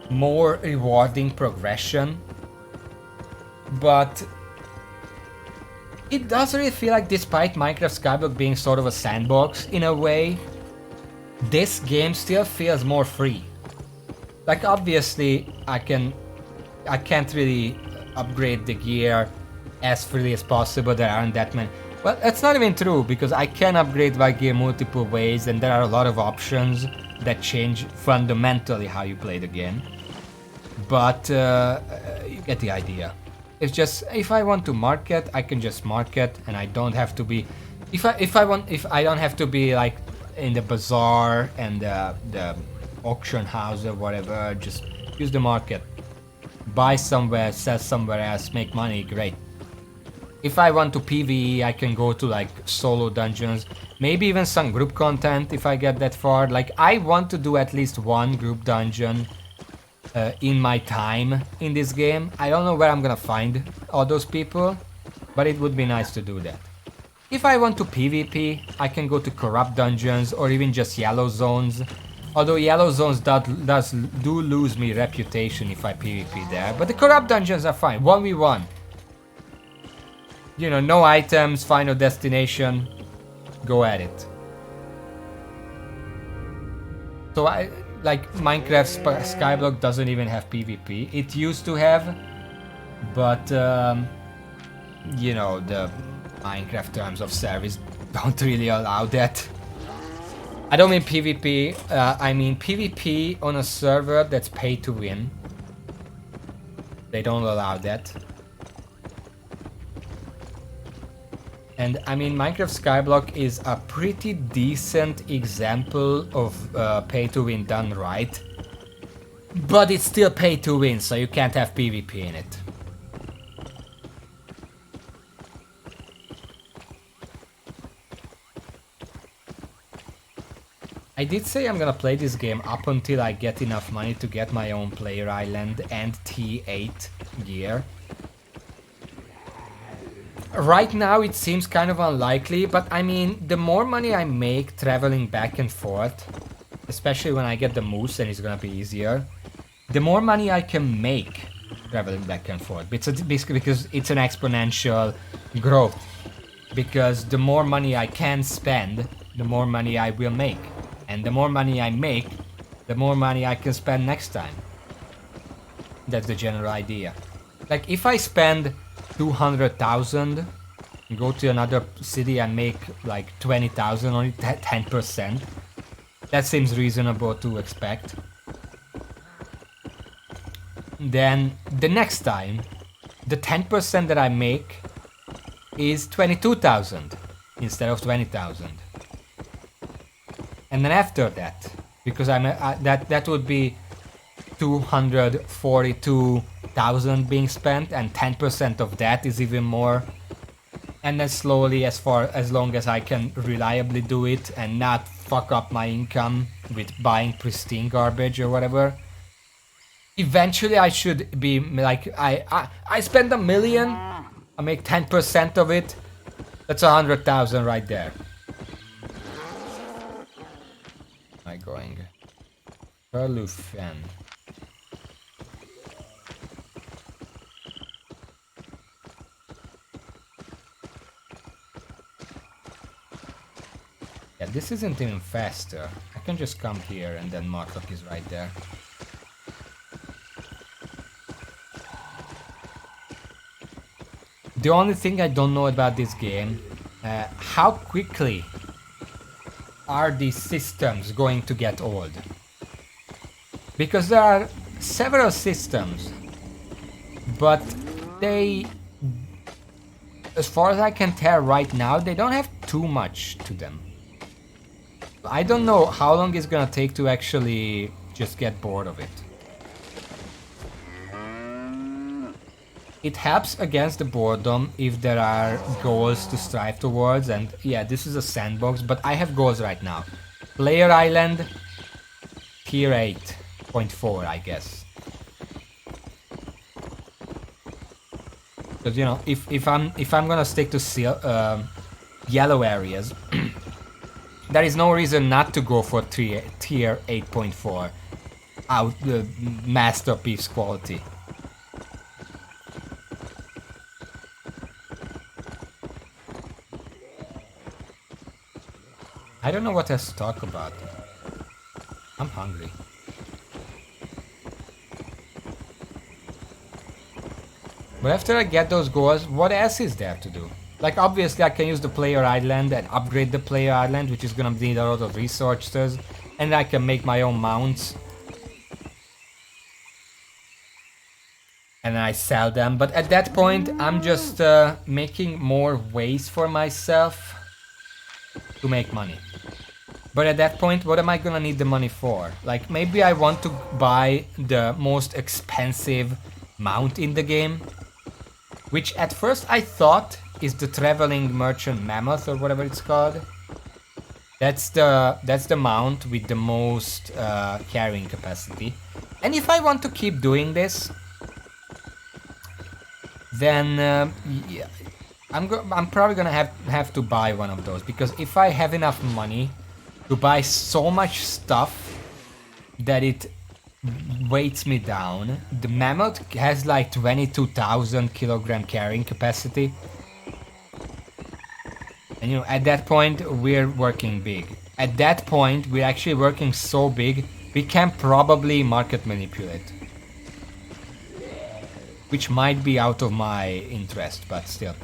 more rewarding progression. But it does really feel like, despite Minecraft Skyblock being sort of a sandbox in a way, this game still feels more free. Like, obviously, I can't really upgrade the gear as freely as possible. There aren't that many. Well, that's not even true, because I can upgrade my gear multiple ways, and there are a lot of options that change fundamentally how you play the game. But you get the idea. It's just, if I want to market, I can just market, and I don't have to be. If I don't have to be like in the bazaar and the auction house or whatever. Just use the market. Buy somewhere, sell somewhere else, make money. Great. If I want to PvE, I can go to like solo dungeons, maybe even some group content if I get that far. Like, I want to do at least one group dungeon in my time in this game. I don't know where I'm gonna find all those people, but it would be nice to do that. If I want to PvP, I can go to corrupt dungeons or even just yellow zones. Although yellow zones do lose me reputation if I PvP there, but the corrupt dungeons are fine. 1v1. You know, no items, final destination, go at it. So like Minecraft Skyblock doesn't even have PvP. It used to have, but you know, the Minecraft terms of service don't really allow that. I don't mean PvP, I mean PvP on a server that's pay to win. They don't allow that. And I mean, Minecraft Skyblock is a pretty decent example of pay to win done right. But it's still pay to win, so you can't have PvP in it. I did say I'm gonna play this game up until I get enough money to get my own player island and T8 gear. Right now it seems kind of unlikely, but I mean, the more money I make traveling back and forth, especially when I get the moose and it's gonna be easier, the more money I can make traveling back and forth. Basically because it's an exponential growth. Because the more money I can spend, the more money I will make. And the more money I make, the more money I can spend next time. That's the general idea. Like, if I spend 200,000, go to another city and make like 20,000, only 10%. That seems reasonable to expect. Then the next time, the 10% that I make is 22,000 instead of 20,000. And then after that, because that would be 242,000 being spent, and 10% of that is even more. And then slowly, as long as I can reliably do it and not fuck up my income with buying pristine garbage or whatever, eventually I should be like, I spend $1 million, I make 10% of it, that's 100,000 right there. Am I going? Perlufen. Yeah, this isn't even faster. I can just come here and then Martok is right there. The only thing I don't know about this game, how quickly are these systems going to get old? Because there are several systems, but they, as far as I can tell right now, they don't have too much to them. I don't know how long it's gonna take to actually just get bored of it. It helps against the boredom if there are goals to strive towards, and yeah, this is a sandbox, but I have goals right now. Player Island, tier 8.4, I guess. Because, you know, if I'm gonna stick to yellow areas, there is no reason not to go for tier 8.4 out masterpiece quality. I don't know what else to talk about. I'm hungry. But after I get those goals, what else is there to do? Like, obviously I can use the player island and upgrade the player island, which is gonna need a lot of resources. And I can make my own mounts. And I sell them. But at that point, I'm just making more ways for myself to make money. But at that point, what am I gonna need the money for? Like, maybe I want to buy the most expensive mount in the game. Which at first I thought is the traveling merchant mammoth or whatever it's called. That's the mount with the most carrying capacity. And if I want to keep doing this, then yeah, I'm probably gonna have to buy one of those, because if I have enough money to buy so much stuff that it weights me down. The mammoth has like 22,000 kilogram carrying capacity. And you know, at that point, we're working big. At that point, we're actually working so big, we can probably market manipulate. Which might be out of my interest, but still.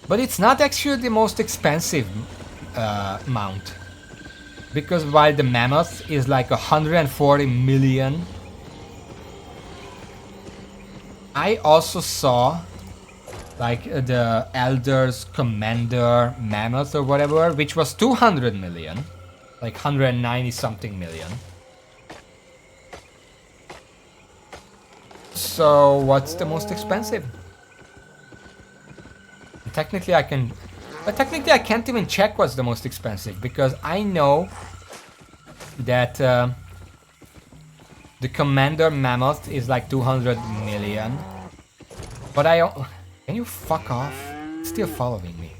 But it's not actually the most expensive mount. Because while the mammoth is like 140 million, I also saw like the Elder's Commander Mammoth or whatever, which was 200 million, like 190 something million. So what's the most expensive? Technically I can... But technically I can't even check what's the most expensive, because I know that the Commander Mammoth is like 200 million. But I... Can you fuck off? It's still following me.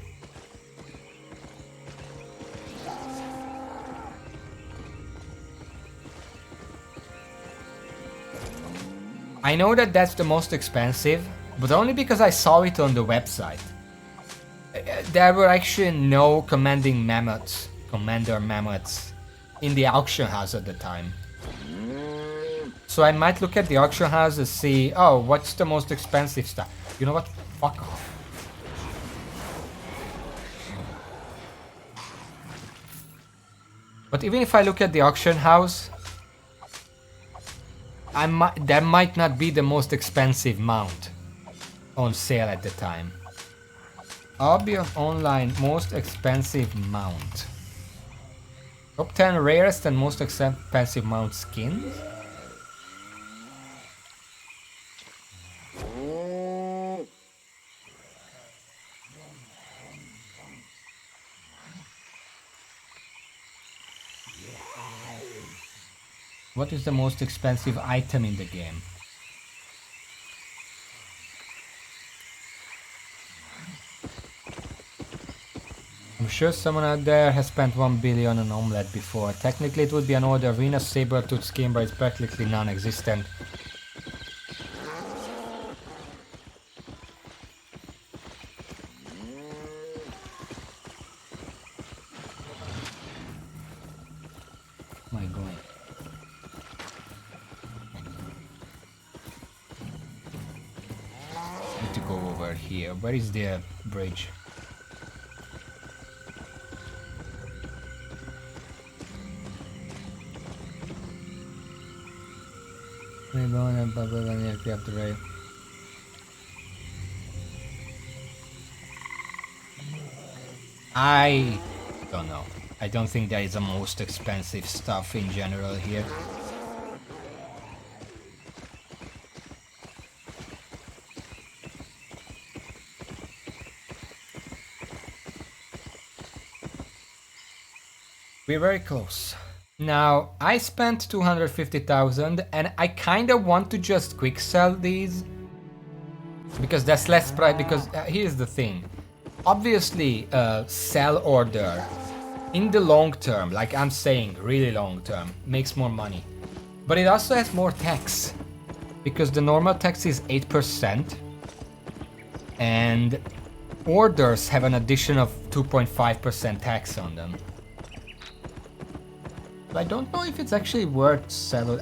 I know that that's the most expensive, but only because I saw it on the website. There were actually no Commander Mammoths in the auction house at the time. So I might look at the auction house and see, oh, what's the most expensive stuff? You know what? Fuck off. But even if I look at the auction house, there might not be the most expensive mount on sale at the time. Albion Online most expensive mount. Top 10 rarest and most expensive mount skins. What is the most expensive item in the game? I'm sure someone out there has spent 1 billion on omelette before. Technically it would be an old arena saber-tooth skin, but it's practically non-existent. My god. Need to go over here. Where is the bridge? I don't know. I don't think there is the most expensive stuff in general here. We're very close. Now, I spent 250,000 and I kinda want to just quick sell these. Because that's less price, because here's the thing. Obviously, sell order in the long term, like I'm saying, really long term, makes more money. But it also has more tax, because the normal tax is 8%, and orders have an addition of 2.5% tax on them. But I don't know if it's actually worth selling.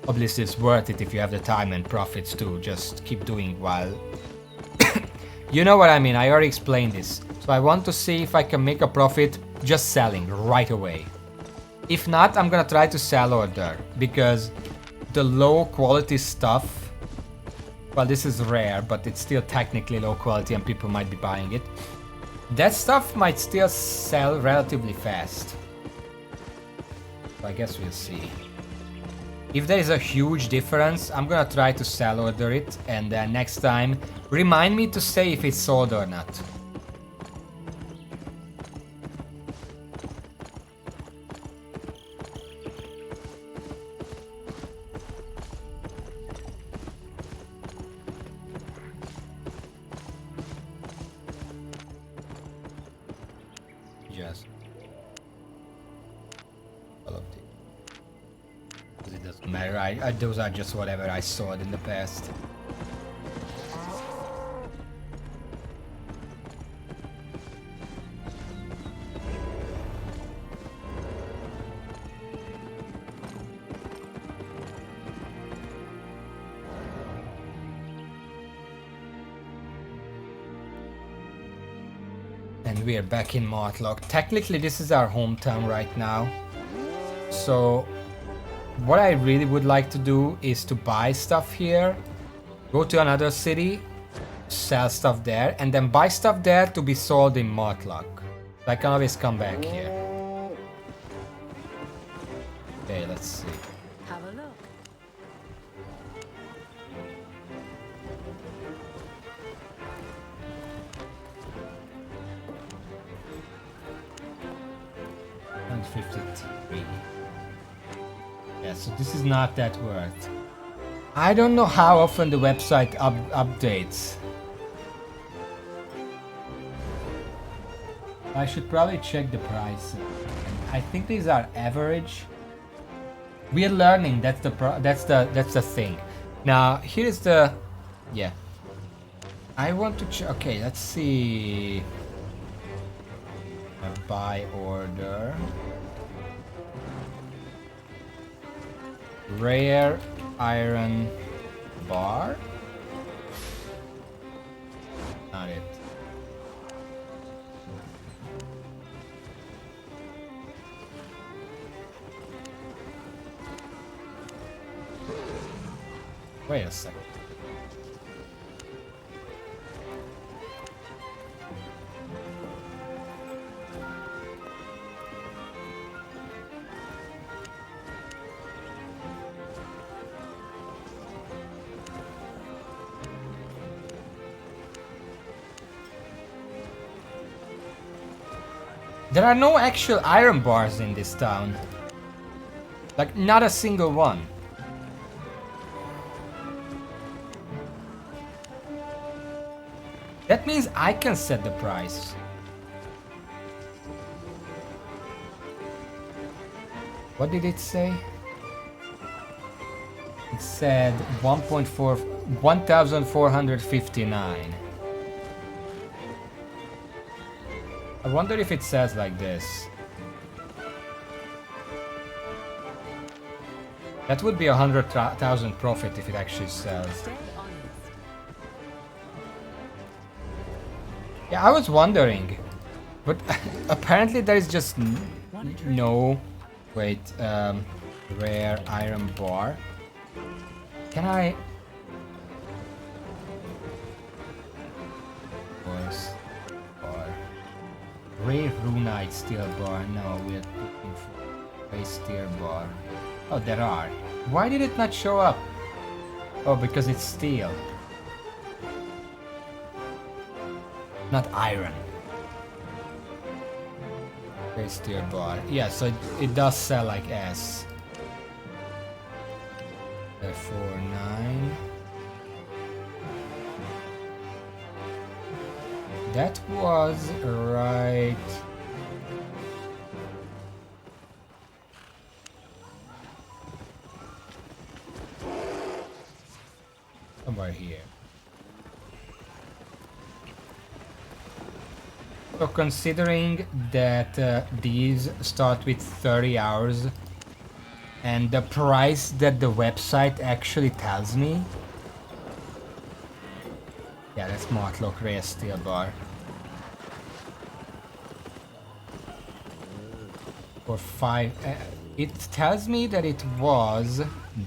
Obviously it's worth it if you have the time and profits to just keep doing while... You know what I mean, I already explained this. So I want to see if I can make a profit just selling right away. If not, I'm gonna try to sell order, because the low quality stuff, well, this is rare, but it's still technically low quality and people might be buying it. That stuff might still sell relatively fast. So I guess we'll see. If there is a huge difference, I'm gonna try to sell order it, and then next time remind me to say if it's sold or not. Just all of it. Because it doesn't matter. Those are just whatever I saw in the past. And we are back in Mortlock. Technically this is our hometown right now. So what I really would like to do is to buy stuff here, go to another city, sell stuff there, and then buy stuff there to be sold in Mortlock. So I can always come back here. Okay, let's see. Have a look. And 53. Yeah, so this is not that worth. I don't know how often the website updates. I should probably check the price. I think these are average. We are learning. That's the thing. Now here is the, yeah. I want to check. Okay, let's see. A buy order. Rare iron bar. Not it. Wait a second. There are no actual iron bars in this town. Like, not a single one. That means I can set the price. What did it say? It said 1,459. I wonder if it says like this. That would be 100,000 profit if it actually sells. Stay honest. Yeah, I was wondering, but apparently there is just no. Wait, rare iron bar. Can I? Was bar. Rare runite steel bar. No, we're looking for a steel bar. Oh, there are. Why did it not show up? Oh, because it's steel. Not iron. Rare steel bar. Yeah, so it does sell like S. 4.9. That was right somewhere here. So considering that these start with 30 hours and the price that the website actually tells me. Yeah, that's Mortlock Rare Steel Bar. For 5... it tells me that it was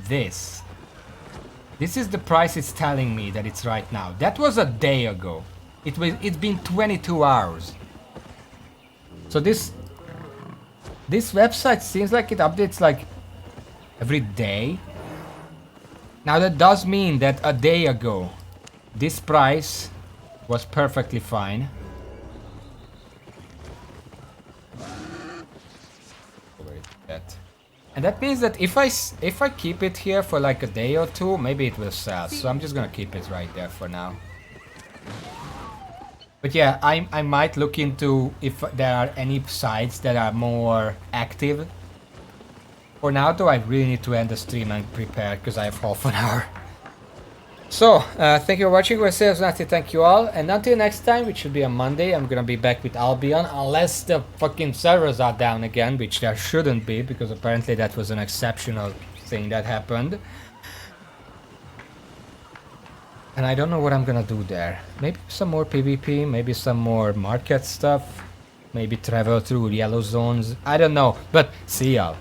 this. This is the price it's telling me that it's right now. That was a day ago. It's been 22 hours. So this website seems like it updates like every day. Now that does mean that a day ago this price was perfectly fine. Where is that? And that means that if I keep it here for like a day or two, maybe it will sell. So I'm just gonna keep it right there for now. But yeah, I might look into if there are any sites that are more active. For now though, I really need to end the stream and prepare because I have half an hour. So, thank you for watching. We'll say Nasty, thank you all. And until next time, which should be on Monday, I'm gonna be back with Albion. Unless the fucking servers are down again, which there shouldn't be, because apparently that was an exceptional thing that happened. And I don't know what I'm gonna do there. Maybe some more PvP, maybe some more market stuff. Maybe travel through yellow zones. I don't know, but see y'all.